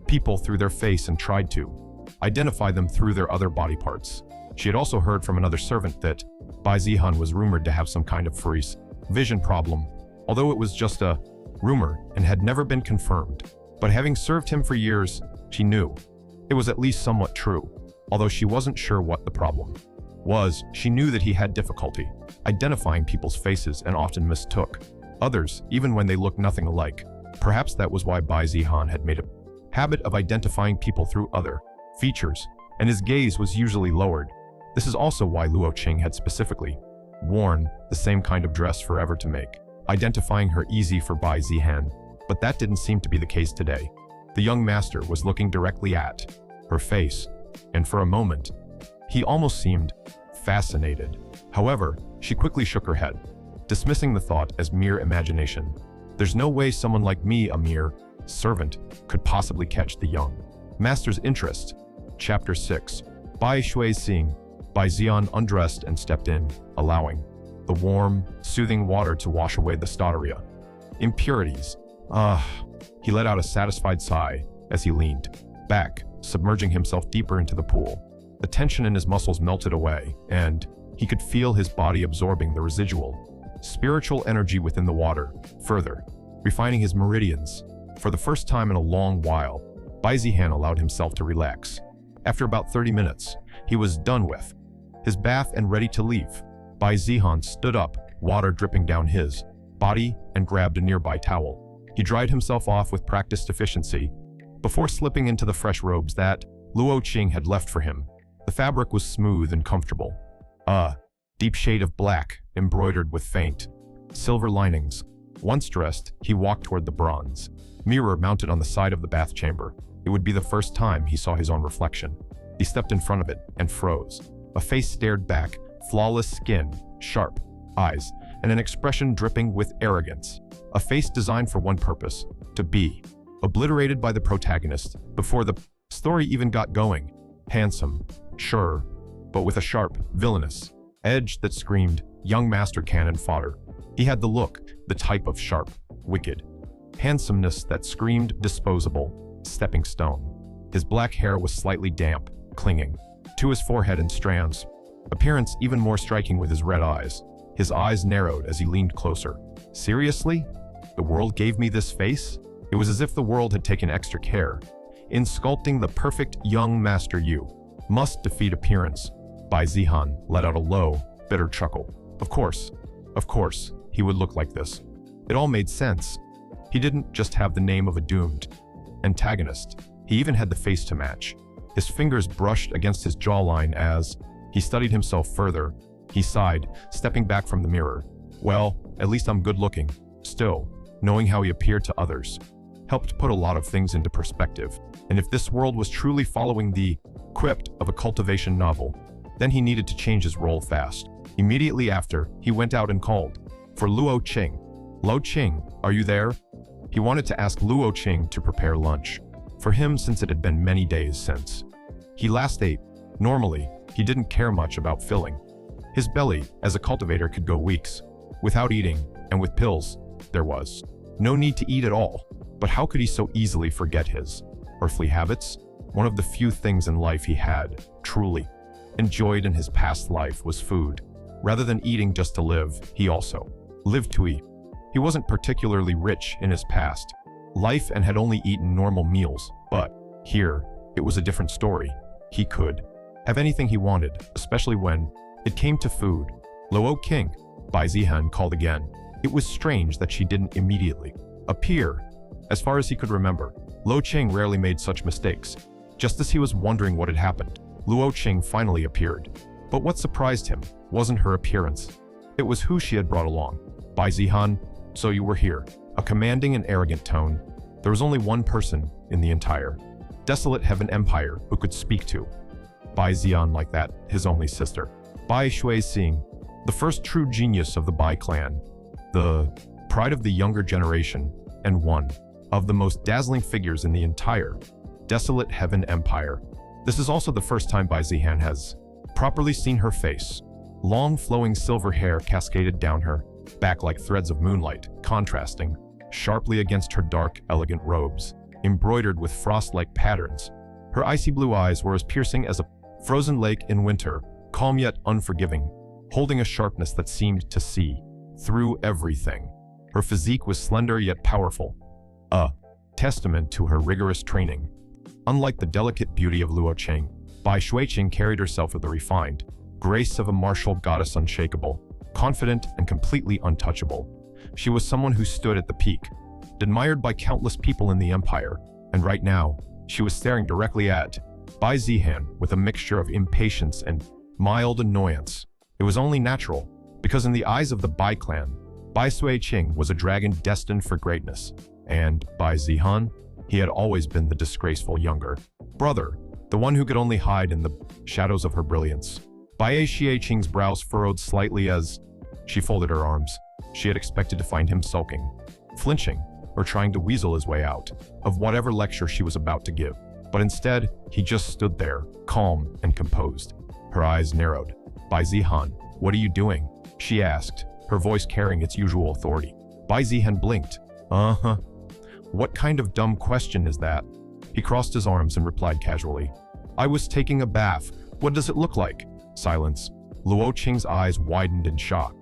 people through their face and tried to identify them through their other body parts. She had also heard from another servant that Bai Zihan was rumored to have some kind of freeze vision problem, although it was just a rumor and had never been confirmed. But having served him for years, she knew it was at least somewhat true. Although she wasn't sure what the problem was, she knew that he had difficulty identifying people's faces and often mistook others, even when they looked nothing alike. Perhaps that was why Bai Zihan had made a habit of identifying people through other features, and his gaze was usually lowered. This is also why Luo Qing had specifically worn the same kind of dress forever to make identifying her easy for Bai Zihan, but that didn't seem to be the case today. The young master was looking directly at her face, and for a moment, he almost seemed fascinated. However, she quickly shook her head, dismissing the thought as mere imagination. There's no way someone like me, a mere servant, could possibly catch the young master's interest. Chapter 6. Bai Shui Xing. Bai Zihan undressed and stepped in, allowing the warm, soothing water to wash away the stotteria impurities. He let out a satisfied sigh as he leaned back, submerging himself deeper into the pool. The tension in his muscles melted away, and he could feel his body absorbing the residual spiritual energy within the water, further refining his meridians. For the first time in a long while, Bai Zihan allowed himself to relax. After about 30 minutes, he was done with his bath and ready to leave. Bai Zihan stood up, water dripping down his body and grabbed a nearby towel. He dried himself off with practiced efficiency before slipping into the fresh robes that Luo Qing had left for him. The fabric was smooth and comfortable. A deep shade of black, embroidered with faint silver linings. Once dressed, he walked toward the bronze mirror mounted on the side of the bath chamber. It would be the first time he saw his own reflection. He stepped in front of it and froze. A face stared back, flawless skin, sharp eyes, and an expression dripping with arrogance. A face designed for one purpose: to be obliterated by the protagonist before the story even got going. Handsome, sure, but with a sharp, villainous edge that screamed young master cannon fodder. He had the look, the type of sharp, wicked handsomeness that screamed disposable, stepping stone. His black hair was slightly damp, clinging to his forehead in strands, appearance even more striking with his red eyes. His eyes narrowed as he leaned closer. Seriously? The world gave me this face? It was as if the world had taken extra care in sculpting the perfect young master you. Must defeat appearance. Bai Zihan let out a low, bitter chuckle. Of course, he would look like this. It all made sense. He didn't just have the name of a doomed antagonist. He even had the face to match. His fingers brushed against his jawline as he studied himself further. He sighed, stepping back from the mirror. Well, at least I'm good looking. Still, knowing how he appeared to others helped put a lot of things into perspective. And if this world was truly following the script of a cultivation novel, then he needed to change his role fast. Immediately after, he went out and called for Luo Qing. Luo Qing, are you there? He wanted to ask Luo Qing to prepare lunch for him since it had been many days since he last ate. Normally, he didn't care much about filling his belly, as a cultivator could go weeks without eating, and with pills, there was no need to eat at all. But how could he so easily forget his earthly habits? One of the few things in life he had truly enjoyed in his past life was food. Rather than eating just to live, he also lived to eat. He wasn't particularly rich in his past life and had only eaten normal meals, but here, it was a different story. He could have anything he wanted, especially when it came to food. Luo Qing, Bai Zihan called again. It was strange that she didn't immediately appear. As far as he could remember, Luo Qing rarely made such mistakes. Just as he was wondering what had happened, Luo Qing finally appeared. But what surprised him wasn't her appearance. It was who she had brought along. Bai Zihan, so you were here. A commanding and arrogant tone. There was only one person in the entire desolate heaven empire who could speak to Bai Zihan like that, his only sister. Bai Shuixing, the first true genius of the Bai clan, the pride of the younger generation, and one of the most dazzling figures in the entire desolate heaven empire. This is also the first time Bai Zihan has properly seen her face. Long flowing silver hair cascaded down her back like threads of moonlight, contrasting sharply against her dark, elegant robes, embroidered with frost-like patterns. Her icy blue eyes were as piercing as a frozen lake in winter, calm yet unforgiving, holding a sharpness that seemed to see through everything. Her physique was slender yet powerful, a testament to her rigorous training. Unlike the delicate beauty of Luo Qing, Bai Shuixing carried herself with the refined grace of a martial goddess, unshakable, confident, and completely untouchable. She was someone who stood at the peak, admired by countless people in the empire, and right now, she was staring directly at Bai Zihan with a mixture of impatience and mild annoyance. It was only natural, because in the eyes of the Bai clan, Bai Shuixing was a dragon destined for greatness, and Bai Zihan, he had always been the disgraceful younger brother, the one who could only hide in the shadows of her brilliance. Bai Shuixing's brows furrowed slightly as she folded her arms. She had expected to find him sulking, flinching, or trying to weasel his way out of whatever lecture she was about to give. But instead, he just stood there, calm and composed. Her eyes narrowed. Bai Zihan, what are you doing? She asked, her voice carrying its usual authority. Bai Zihan blinked. What kind of dumb question is that? He crossed his arms and replied casually. I was taking a bath. What does it look like? Silence. Luo Qing's eyes widened in shock.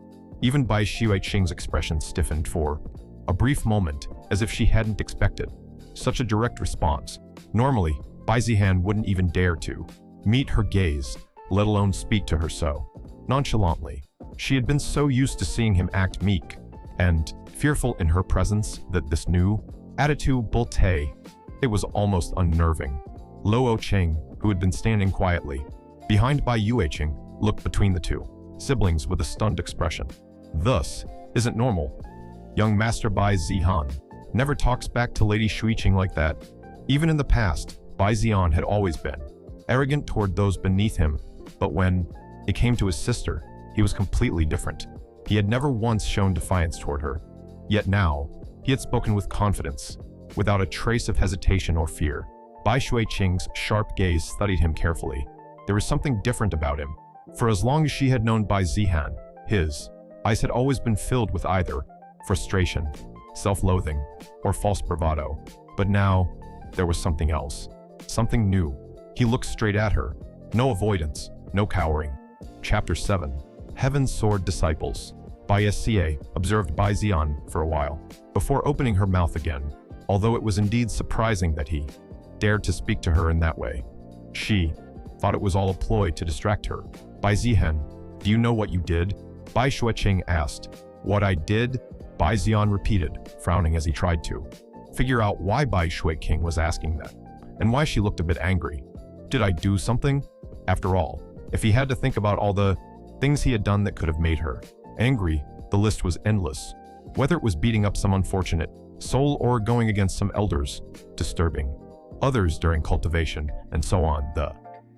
Even Bai Shuixing's expression stiffened for a brief moment, as if she hadn't expected such a direct response. Normally, Bai Zihan wouldn't even dare to meet her gaze, let alone speak to her so nonchalantly. She had been so used to seeing him act meek and fearful in her presence that this new attitude built. It was almost unnerving. Luo Cheng, who had been standing quietly behind Bai Yueching, looked between the two siblings with a stunned expression. Thus, isn't normal. Young Master Bai Zihan never talks back to Lady Shuiqing like that. Even in the past, Bai Zihan had always been arrogant toward those beneath him, but when it came to his sister, he was completely different. He had never once shown defiance toward her. Yet now, he had spoken with confidence, without a trace of hesitation or fear. Bai Shuiqing's sharp gaze studied him carefully. There was something different about him. For as long as she had known Bai Zihan, his eyes had always been filled with either frustration, self-loathing, or false bravado. But now, there was something else. Something new. He looked straight at her. No avoidance, no cowering. Chapter 7. Heaven's Sword Disciples. Bai Xie observed Bai Zihan for a while, before opening her mouth again, although it was indeed surprising that he dared to speak to her in that way. She thought it was all a ploy to distract her. Bai Zihan, do you know what you did? Bai Shuiqing asked. What I did? Bai Zihan repeated, frowning as he tried to figure out why Bai Shuiqing was asking that, and why she looked a bit angry. Did I do something? After all, if he had to think about all the things he had done that could have made her angry, the list was endless. Whether it was beating up some unfortunate soul or going against some elders, disturbing others during cultivation, and so on, the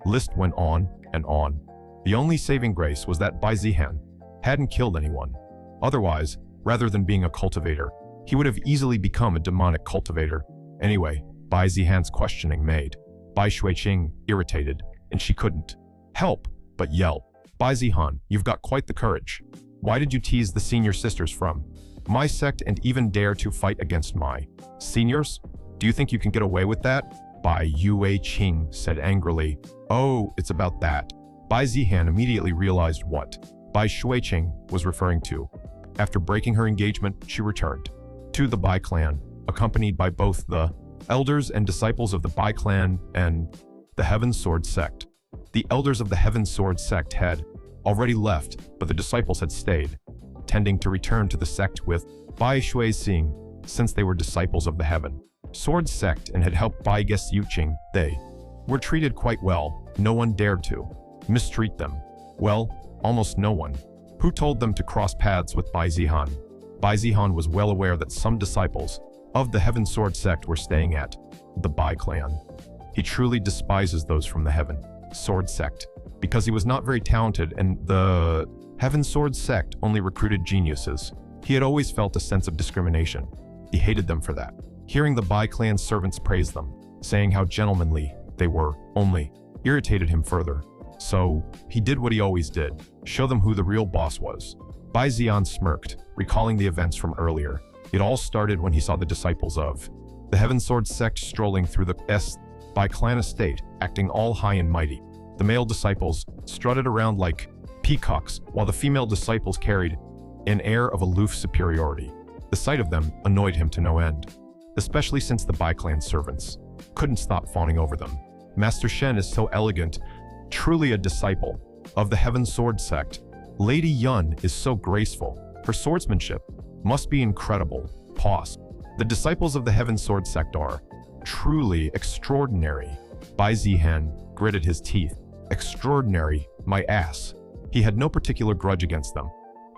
list went on and on. The only saving grace was that Bai Zihan hadn't killed anyone. Otherwise, rather than being a cultivator, he would have easily become a demonic cultivator. Anyway, Bai Zihan's questioning made Bai Shuiqing irritated, and she couldn't help but yell. Bai Zihan, you've got quite the courage. Why did you tease the senior sisters from my sect and even dare to fight against my seniors? Do you think you can get away with that? Bai Yueching said angrily. Oh, it's about that. Bai Zihan immediately realized what Bai Shuiqing was referring to. After breaking her engagement, she returned to the Bai clan, accompanied by both the elders and disciples of the Bai clan and the Heaven Sword sect. The elders of the Heaven Sword sect had already left, but the disciples had stayed, tending to return to the sect with Bai Shuiqing, since they were disciples of the Heaven Sword sect and had helped Bai Yueching. They were treated quite well. No one dared to mistreat them. Well, almost no one. Who told them to cross paths with Bai Zihan? Bai Zihan was well aware that some disciples of the Heaven Sword sect were staying at the Bai clan. He truly despises those from the Heaven Sword sect, because he was not very talented and the Heaven Sword sect only recruited geniuses. He had always felt a sense of discrimination. He hated them for that. Hearing the Bai clan servants praise them, saying how gentlemanly they were, only irritated him further. So, he did what he always did, show them who the real boss was. Bai Zihan smirked, recalling the events from earlier. It all started when he saw the disciples of the Heaven Sword sect strolling through the Bai clan estate, acting all high and mighty. The male disciples strutted around like peacocks, while the female disciples carried an air of aloof superiority. The sight of them annoyed him to no end, especially since the Bai clan servants couldn't stop fawning over them. Master Shen is so elegant, truly a disciple of the Heaven Sword sect. Lady Yun is so graceful. Her swordsmanship must be incredible. Pause. The disciples of the Heaven Sword sect are truly extraordinary. Bai Zihan gritted his teeth. Extraordinary, my ass. He had no particular grudge against them,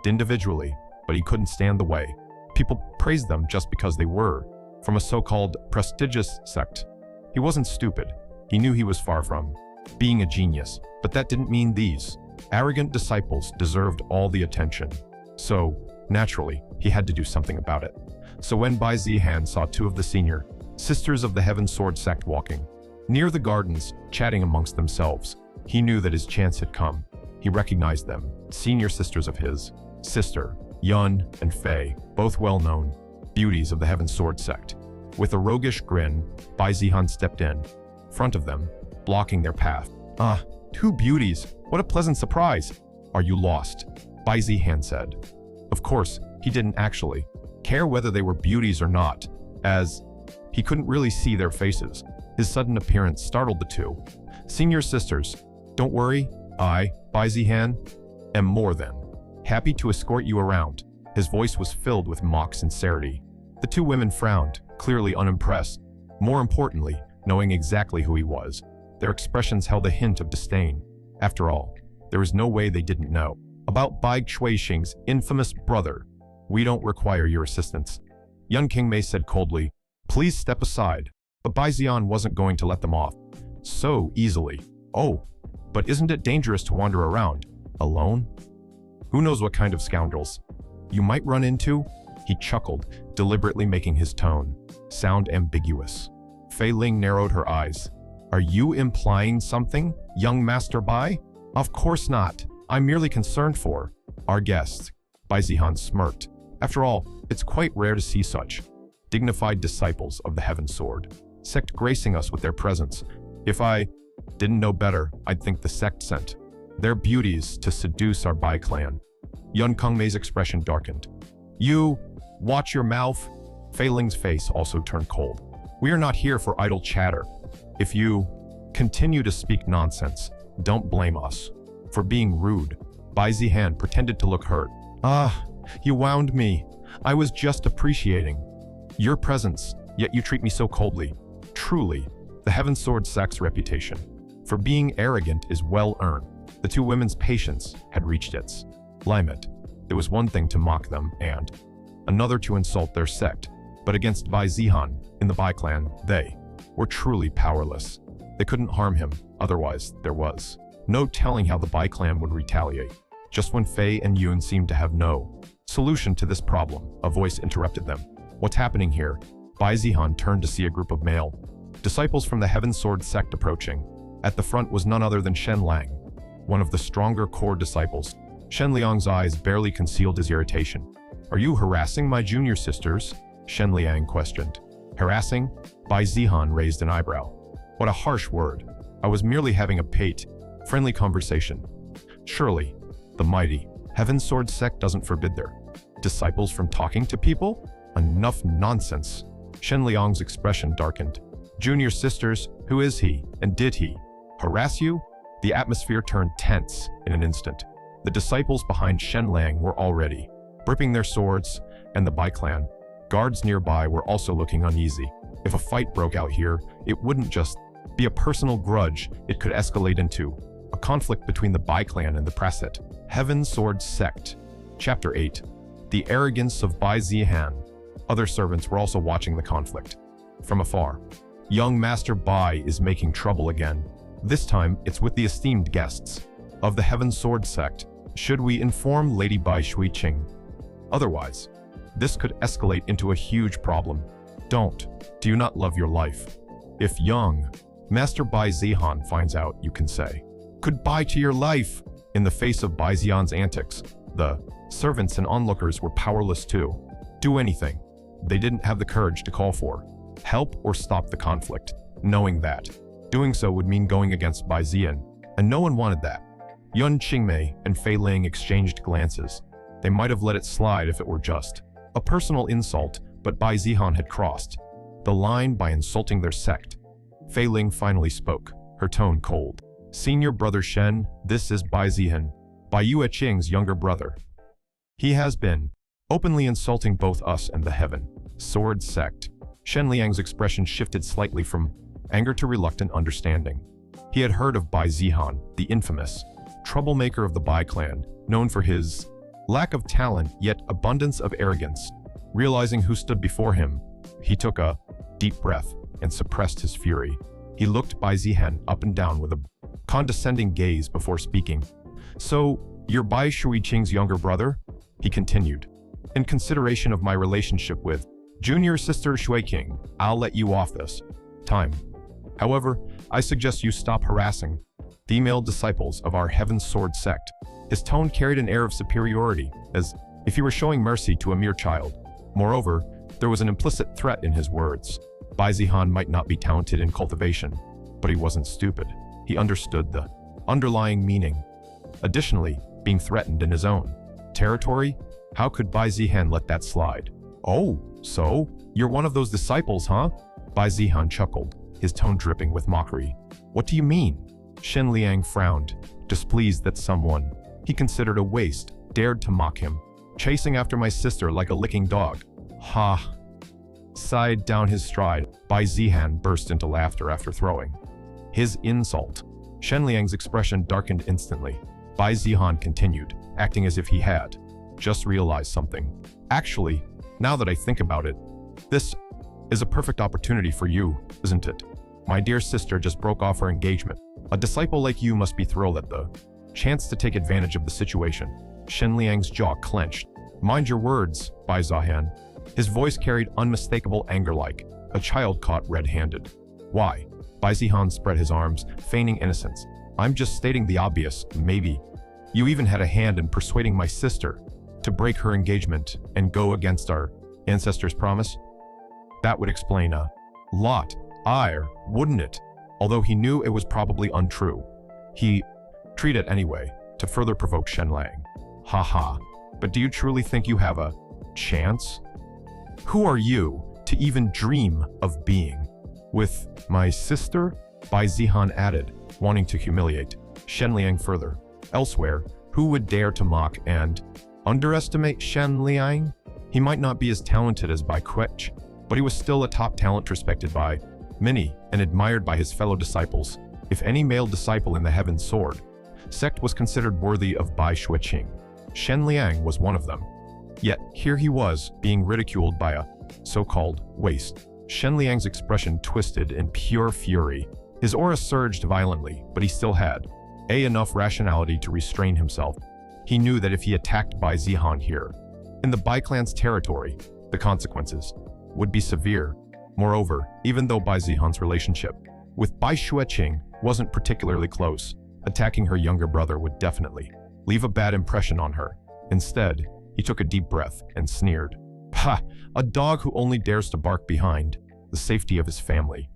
individually, but he couldn't stand the way people praised them just because they were from a so-called prestigious sect. He wasn't stupid. He knew he was far from being a genius, but that didn't mean these arrogant disciples deserved all the attention. So, naturally, he had to do something about it. So when Bai Zihan saw two of the senior sisters of the Heaven Sword sect walking near the gardens, chatting amongst themselves, he knew that his chance had come. He recognized them, senior sisters of his sister, Yun and Fei, both well-known beauties of the Heaven Sword sect. With a roguish grin, Bai Zihan stepped in front of them, blocking their path. Ah, two beauties, what a pleasant surprise. Are you lost? Bai Zihan said. Of course, he didn't actually care whether they were beauties or not, as he couldn't really see their faces. His sudden appearance startled the two senior sisters. Don't worry, I, Bai Zihan, am more than happy to escort you around. His voice was filled with mock sincerity. The two women frowned, clearly unimpressed. More importantly, knowing exactly who he was. Their expressions held a hint of disdain. After all, there was no way they didn't know. About Bai Shuixing's infamous brother. We don't require your assistance. Yun Qingmei said coldly, please step aside. But Bai Zihan wasn't going to let them off so easily. Oh, but isn't it dangerous to wander around, alone? Who knows what kind of scoundrels you might run into? He chuckled, deliberately making his tone sound ambiguous. Fei Ling narrowed her eyes. Are you implying something, young Master Bai? Of course not. I'm merely concerned for our guests. Bai Zihan smirked. After all, it's quite rare to see such dignified disciples of the Heaven Sword sect gracing us with their presence. If I didn't know better, I'd think the sect sent their beauties to seduce our Bai clan. Yun Qingmei's expression darkened. You, watch your mouth. Fei Ling's face also turned cold. We are not here for idle chatter. If you continue to speak nonsense, don't blame us for being rude. Bai Zihan pretended to look hurt. Ah, you wound me. I was just appreciating your presence, yet you treat me so coldly. Truly, the Heaven Sword sect's reputation for being arrogant is well earned. The two women's patience had reached its limit. It was one thing to mock them and another to insult their sect, but against Bai Zihan in the Bai clan, they were truly powerless. They couldn't harm him, otherwise there was no telling how the Bai clan would retaliate. Just when Fei and Yun seemed to have no solution to this problem, a voice interrupted them. What's happening here? Bai Zihan turned to see a group of male disciples from the Heaven Sword sect approaching. At the front was none other than Shen Lang, one of the stronger core disciples. Shen Liang's eyes barely concealed his irritation. Are you harassing my junior sisters? Shen Liang questioned. Harassing? Bai Zihan raised an eyebrow. What a harsh word. I was merely having a friendly conversation. Surely, the mighty Heaven Sword sect doesn't forbid their disciples from talking to people? Enough nonsense. Shen Liang's expression darkened. Junior sisters, who is he, and did he harass you? The atmosphere turned tense in an instant. The disciples behind Shen Liang were already gripping their swords, and the Bai clan guards nearby were also looking uneasy. If a fight broke out here, it wouldn't just be a personal grudge, it could escalate into a conflict between the Bai clan and the Praset Heaven Sword sect. Chapter 8. The Arrogance of Bai Zihan. Other servants were also watching the conflict from afar. Young Master Bai is making trouble again. This time, it's with the esteemed guests of the Heaven Sword sect. Should we inform Lady Bai Shuixing? Otherwise, this could escalate into a huge problem. Don't. Do you not love your life? If young Master Bai Zihan finds out, you can say, goodbye to your life. In the face of Bai Zihan's antics, the servants and onlookers were powerless to do anything. They didn't have the courage to call for help or stop the conflict, knowing that doing so would mean going against Bai Zihan, and no one wanted that. Yun Qingmei and Fei Ling exchanged glances. They might have let it slide if it were just a personal insult, but Bai Zihan had crossed the line by insulting their sect. Fei Ling finally spoke, her tone cold. Senior brother Shen, this is Bai Zihan, Bai Yueqing's younger brother. He has been openly insulting both us and the Heaven Sword sect. Shen Liang's expression shifted slightly from anger to reluctant understanding. He had heard of Bai Zihan, the infamous troublemaker of the Bai clan, known for his lack of talent yet abundance of arrogance. Realizing who stood before him, he took a deep breath and suppressed his fury. He looked Bai Zihan up and down with a condescending gaze before speaking. So, you're Bai Shuixing's younger brother? He continued. In consideration of my relationship with junior sister Shuiqing, I'll let you off this time. However, I suggest you stop harassing female disciples of our Heaven Sword sect. His tone carried an air of superiority, as if he were showing mercy to a mere child. Moreover, there was an implicit threat in his words. Bai Zihan might not be talented in cultivation, but he wasn't stupid. He understood the underlying meaning. Additionally, being threatened in his own territory, how could Bai Zihan let that slide? Oh, so you're one of those disciples, huh? Bai Zihan chuckled, his tone dripping with mockery. What do you mean? Shen Liang frowned, displeased that someone he considered a waste dared to mock him. chasing after my sister like a licking dog. Ha. Sighed down his stride. Bai Zihan burst into laughter after throwing his insult. Shen Liang's expression darkened instantly. Bai Zihan continued, acting as if he had just realized something. Actually, now that I think about it, this is a perfect opportunity for you, isn't it? My dear sister just broke off her engagement. A disciple like you must be thrilled at the chance to take advantage of the situation. Shen Liang's jaw clenched. Mind your words, Bai Zihan. His voice carried unmistakable anger like a child caught red-handed. Why? Bai Zihan spread his arms, feigning innocence. I'm just stating the obvious, maybe. You even had a hand in persuading my sister to break her engagement and go against our ancestors' promise? That would explain a lot, wouldn't it? Although he knew it was probably untrue. He treated it anyway, to further provoke Shen Liang. Haha, but do you truly think you have a chance? Who are you to even dream of being with my sister? Bai Zihan added, wanting to humiliate Shen Liang further. Elsewhere, who would dare to mock and underestimate Shen Liang? He might not be as talented as Bai Ch.1, but he was still a top talent respected by many and admired by his fellow disciples. If any male disciple in the Heaven Sword sect was considered worthy of Bai Ch.1, Shen Liang was one of them. Yet here he was, being ridiculed by a so-called waste. Shen Liang's expression twisted in pure fury. His aura surged violently, but he still had enough rationality to restrain himself. He knew that if he attacked Bai Zihan here, in the Bai clan's territory, the consequences would be severe. Moreover, even though Bai Zihan's relationship with Bai Ch.1 wasn't particularly close, attacking her younger brother would definitely leave a bad impression on her. Instead, he took a deep breath and sneered. Ha! A dog who only dares to bark behind the safety of his family.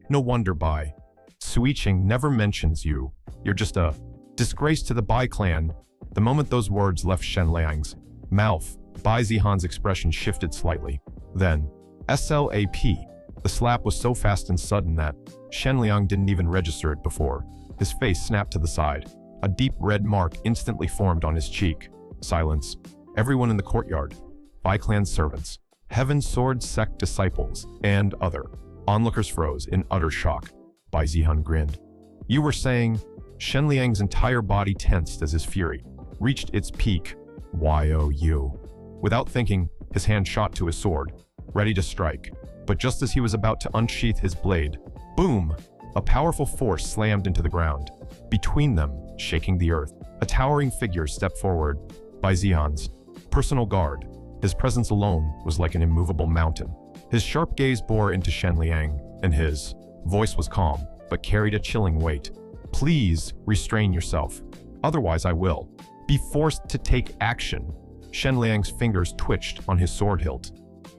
No wonder Bai Ch.1 never mentions you. You're just a disgrace to the Bai clan. The moment those words left Shen Liang's mouth, Bai Zihan's expression shifted slightly. Then, slap. The slap was so fast and sudden that Shen Liang didn't even register it before. His face snapped to the side. A deep red mark instantly formed on his cheek. Silence. Everyone in the courtyard, Bai clan servants, Heaven Sword sect disciples, and other onlookers froze in utter shock. Bai Zihan grinned. You were saying? Shen Liang's entire body tensed as his fury reached its peak. You. Without thinking, his hand shot to his sword, ready to strike. But just as he was about to unsheath his blade, boom! A powerful force slammed into the ground. Between them, shaking the earth, a towering figure stepped forward. Bai Zihan's personal guard. His presence alone was like an immovable mountain. His sharp gaze bore into Shen Liang, and his voice was calm, but carried a chilling weight. Please restrain yourself, otherwise I will be forced to take action. Shen Liang's fingers twitched on his sword hilt.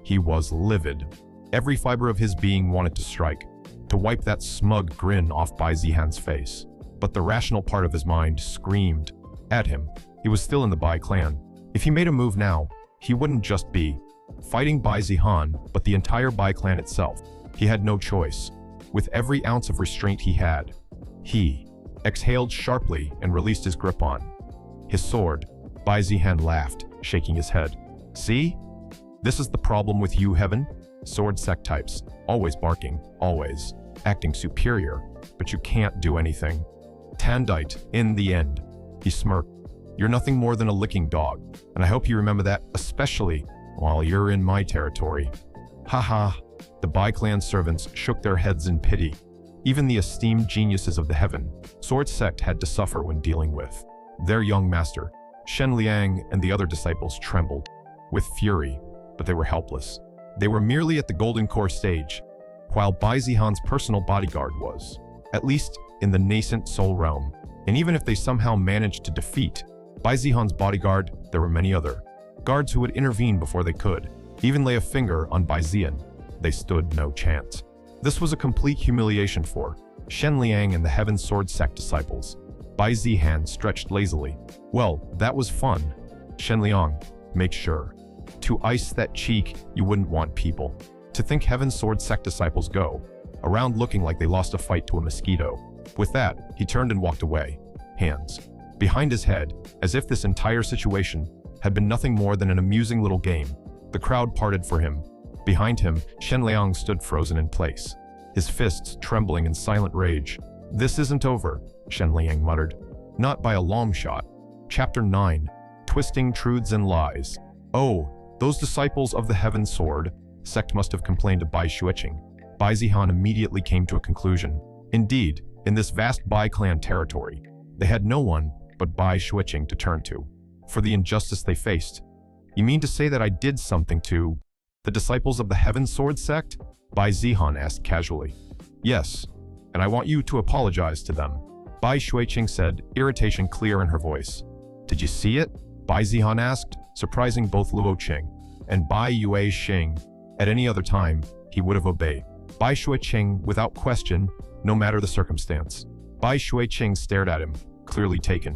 He was livid. Every fiber of his being wanted to strike, to wipe that smug grin off Bai Zihan's face. But the rational part of his mind screamed at him. He was still in the Bai clan. If he made a move now, he wouldn't just be fighting Bai Zihan, but the entire Bai clan itself. He had no choice. With every ounce of restraint he had, he exhaled sharply and released his grip on his sword. Bai Zihan laughed, shaking his head. See? This is the problem with you, Heaven Sword sect types. Always barking, always acting superior, but you can't do anything. Tandite, in the end. He smirked. You're nothing more than a licking dog, and I hope you remember that, especially while you're in my territory. Haha. The Bai clan servants shook their heads in pity. Even the esteemed geniuses of the Heaven Sword sect had to suffer when dealing with their young master. Shen Liang and the other disciples trembled with fury, but they were helpless. They were merely at the golden core stage, while Bai Zihan's personal bodyguard was, at least in the nascent soul realm. And even if they somehow managed to defeat Bai Zihan's bodyguard, there were many other guards who would intervene before they could even lay a finger on Bai Zihan. They stood no chance. This was a complete humiliation for Shen Liang and the Heaven Sword sect disciples. Bai Zihan stretched lazily. Well, that was fun. Shen Liang, make sure to ice that cheek. You wouldn't want people to think Heaven Sword sect disciples go around looking like they lost a fight to a mosquito. With that, he turned and walked away, hands behind his head, as if this entire situation had been nothing more than an amusing little game. The crowd parted for him. Behind him, Shen Liang stood frozen in place, his fists trembling in silent rage. "This isn't over," Shen Liang muttered. "Not by a long shot." Chapter 9. Twisting Truths and Lies. "Oh, those disciples of the Heaven Sword sect must have complained of Bai Shuiqing." Bai Zihan immediately came to a conclusion. Indeed, in this vast Bai clan territory, they had no one but Bai Shuiqing to turn to for the injustice they faced. "You mean to say that I did something to the disciples of the Heaven Sword sect?" Bai Zihan asked casually. "Yes, and I want you to apologize to them," Bai Shuiqing said, irritation clear in her voice. "Did you see it?" Bai Zihan asked, surprising both Luo Qing and Bai Yue Xing. At any other time, he would have obeyed Bai Shuiqing without question, no matter the circumstance. Bai Shuiqing stared at him, clearly taken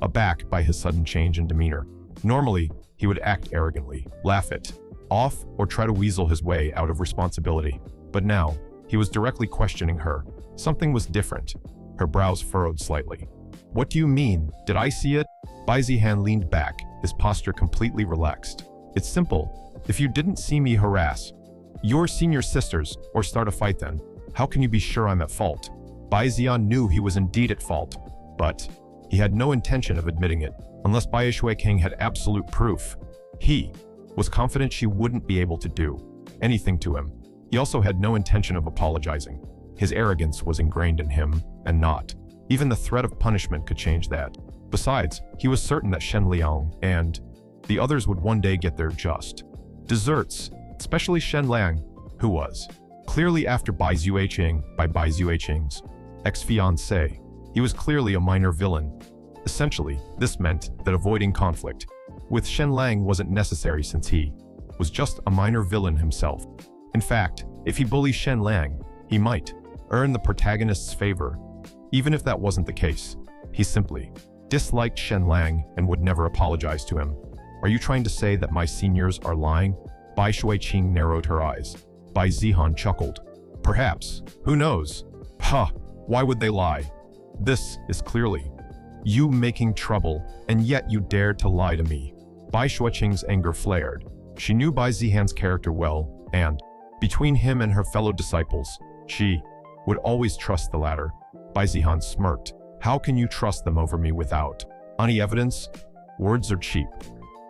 aback by his sudden change in demeanor. Normally, he would act arrogantly, laugh it off, or try to weasel his way out of responsibility. But now, he was directly questioning her. Something was different. Her brows furrowed slightly. "What do you mean? Did I see it?" Bai Zihan leaned back, his posture completely relaxed. "It's simple. If you didn't see me harass your senior sisters or start a fight, then how can you be sure I'm at fault?" Bai Zihan knew he was indeed at fault, but he had no intention of admitting it, unless Bai Shuiqing had absolute proof. He was confident she wouldn't be able to do anything to him. He also had no intention of apologizing. His arrogance was ingrained in him, and not even the threat of punishment could change that. Besides, he was certain that Shen Liang and the others would one day get their just desserts, especially Shen Liang, who was clearly after Bai Shuiqing by Bai Shuiqing's ex-fiancée. He was clearly a minor villain. Essentially, this meant that avoiding conflict with Shen Liang wasn't necessary since he was just a minor villain himself. In fact, if he bullies Shen Liang, he might earn the protagonist's favor. Even if that wasn't the case, he simply disliked Shen Liang and would never apologize to him. "Are you trying to say that my seniors are lying?" Bai Shuiqing narrowed her eyes. Bai Zihan chuckled. "Perhaps. Who knows? Ha! Why would they lie? This is clearly you making trouble, and yet you dared to lie to me." Bai Shuiqing's anger flared. She knew Bai Zihan's character well, and between him and her fellow disciples, she would always trust the latter. Bai Zihan smirked. "How can you trust them over me without any evidence? Words are cheap.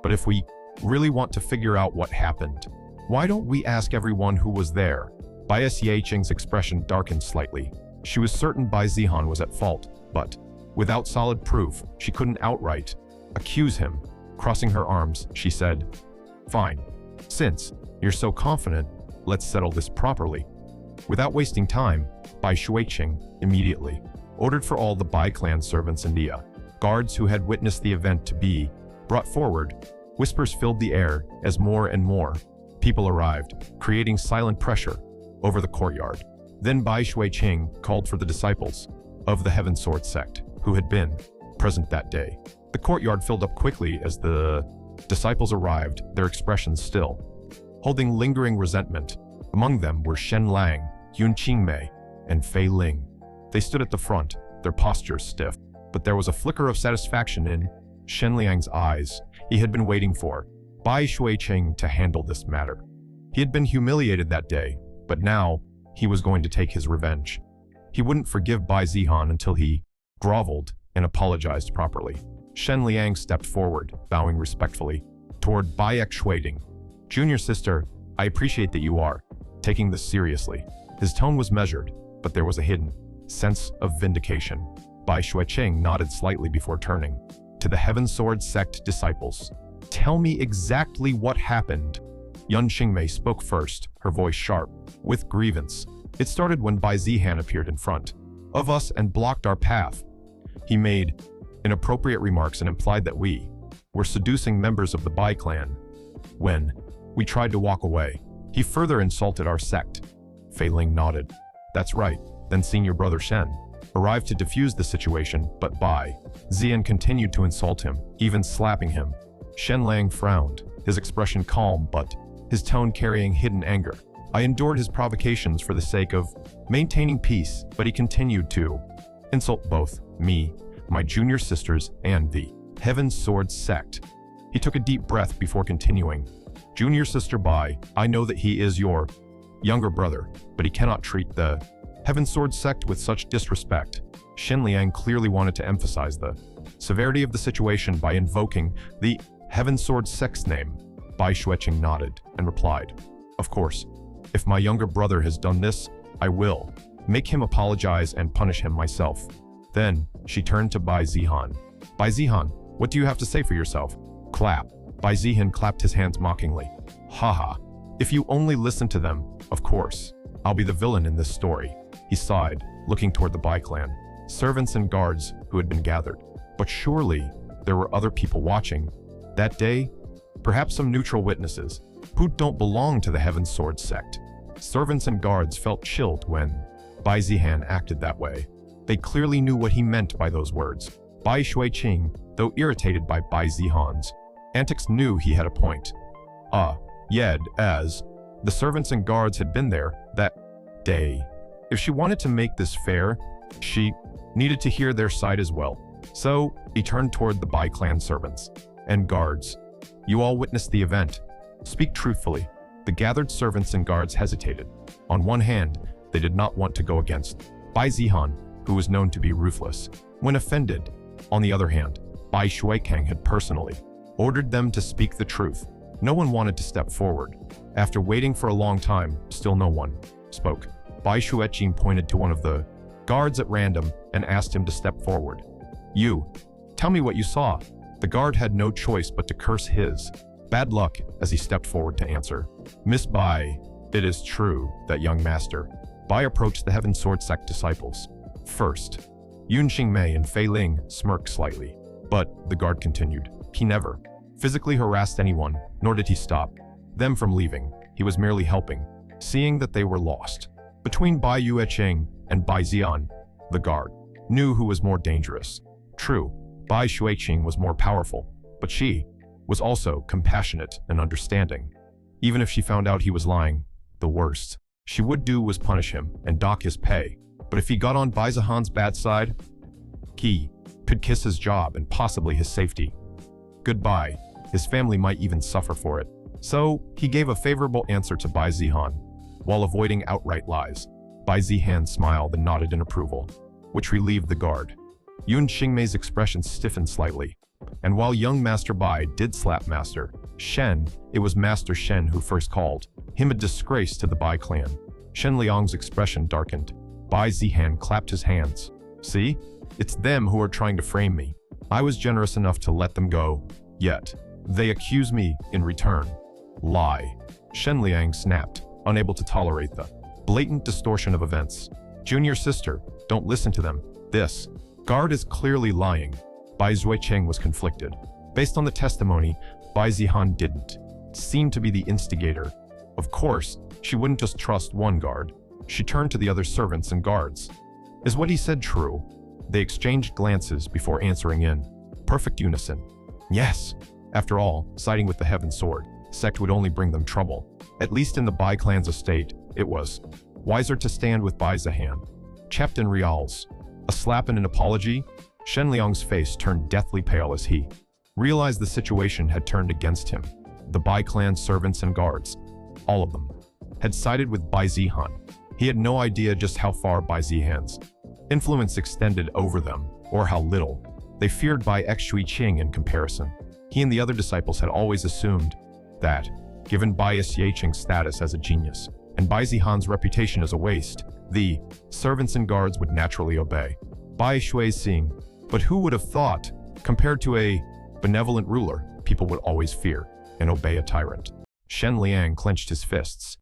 But if we really want to figure out what happened, why don't we ask everyone who was there?" Bai Shuiqing's expression darkened slightly. She was certain Bai Zihan was at fault, but without solid proof, she couldn't outright accuse him. Crossing her arms, she said, "Fine. Since you're so confident, let's settle this properly." Without wasting time, Bai Shuiqing immediately ordered for all the Bai clan servants and guards who had witnessed the event to be brought forward. Whispers filled the air as more and more people arrived, creating silent pressure over the courtyard. Then Bai Shuiqing called for the disciples of the Heaven Sword sect who had been present that day. The courtyard filled up quickly as the disciples arrived, their expressions still holding lingering resentment. Among them were Shen Liang, Yun Qingmei, and Fei Ling. They stood at the front, their postures stiff, but there was a flicker of satisfaction in Shen Liang's eyes. He had been waiting for Bai Shuiqing to handle this matter. He had been humiliated that day, but now he was going to take his revenge. He wouldn't forgive Bai Zihan until he groveled and apologized properly. Shen Liang stepped forward, bowing respectfully toward Bai Shuiqing. "Junior sister, I appreciate that you are taking this seriously." His tone was measured, but there was a hidden sense of vindication. Bai Shuiqing nodded slightly before turning to the Heaven Sword sect disciples. "Tell me exactly what happened." Yun Qingmei spoke first, her voice sharp with grievance. "It started when Bai Zihan appeared in front of us and blocked our path. He made inappropriate remarks and implied that we were seducing members of the Bai clan. When we tried to walk away, he further insulted our sect." Fei Ling nodded. "That's right." Then senior brother Shen arrived to defuse the situation, but Bai Zihan continued to insult him, even slapping him. Shen Liang frowned, his expression calm but his tone carrying hidden anger. "I endured his provocations for the sake of maintaining peace, but he continued to insult both me, my junior sisters, and the Heaven Sword sect. He took a deep breath before continuing. Junior sister Bai, I know that he is your younger brother, but he cannot treat the Heaven Sword sect with such disrespect. Shen Liang clearly wanted to emphasize the severity of the situation by invoking the Heaven Sword sect's name. Bai Xueqing nodded and replied, Of course, if my younger brother has done this, I will make him apologize and punish him myself. Then she turned to Bai Zihan. Bai Zihan, what do you have to say for yourself? Clap. Bai Zihan clapped his hands mockingly. Haha, if you only listen to them, of course, I'll be the villain in this story. He sighed, looking toward the Bai clan, servants and guards who had been gathered. But surely there were other people watching. That day, perhaps some neutral witnesses who don't belong to the Heaven Sword sect. Servants and guards felt chilled when Bai Zihan acted that way. They clearly knew what he meant by those words. Bai Xueqing, though irritated by Bai Zihan's antics, knew he had a point. Yet, as the servants and guards had been there that day, if she wanted to make this fair, she needed to hear their side as well. So he turned toward the Bai clan servants and guards. You all witnessed the event. Speak truthfully. The gathered servants and guards hesitated. On one hand, they did not want to go against Bai Zihan, who was known to be ruthless when offended. On the other hand, Bai Xueqing had personally ordered them to speak the truth. No one wanted to step forward. After waiting for a long time, still no one spoke. Bai Xueqing pointed to one of the guards at random and asked him to step forward. You, tell me what you saw. The guard had no choice but to curse his bad luck as he stepped forward to answer. Miss Bai, it is true that young master. Bai approached the Heaven Sword sect disciples. First, Yun Xingmei and Fei Ling smirked slightly, but the guard continued. He never physically harassed anyone, nor did he stop them from leaving. He was merely helping, seeing that they were lost. Between Bai Xueqing and Bai Zihan, the guard knew who was more dangerous. True, Bai Xueqing was more powerful, but she was also compassionate and understanding. Even if she found out he was lying, the worst she would do was punish him and dock his pay. But if he got on Bai Zihan's bad side, he could kiss his job and possibly his safety. Goodbye. His family might even suffer for it. So he gave a favorable answer to Bai Zihan, while avoiding outright lies. Bai Zihan smiled and nodded in approval, which relieved the guard. Yun Xingmei's expression stiffened slightly, and while young Master Bai did slap Master Shen, it was Master Shen who first called him a disgrace to the Bai clan. Shen Liang's expression darkened. Bai Zihan clapped his hands. See? It's them who are trying to frame me. I was generous enough to let them go, yet they accuse me in return. Lie. Shen Liang snapped, unable to tolerate the blatant distortion of events. Junior sister, don't listen to them. This guard is clearly lying. Bai Xueqing was conflicted. Based on the testimony, Bai Zihan didn't seem to be the instigator. Of course, she wouldn't just trust one guard. She turned to the other servants and guards. Is what he said true? They exchanged glances before answering in perfect unison. Yes. After all, siding with the Heaven Sword sect would only bring them trouble. At least in the Bai clan's estate, it was wiser to stand with Bai Zihan. Chapped in reals, a slap and an apology. Shen Liang's face turned deathly pale as he realized the situation had turned against him. The Bai clan servants and guards, all of them, had sided with Bai Zihan. He had no idea just how far Bai Zihan's influence extended over them, or how little they feared Bai Xueqing in comparison. He and the other disciples had always assumed that, given Bai Xueqing's status as a genius and Bai Zihan's reputation as a waste, the servants and guards would naturally obey Bai Xueqing. But who would have thought, compared to a benevolent ruler, people would always fear and obey a tyrant? Shen Liang clenched his fists.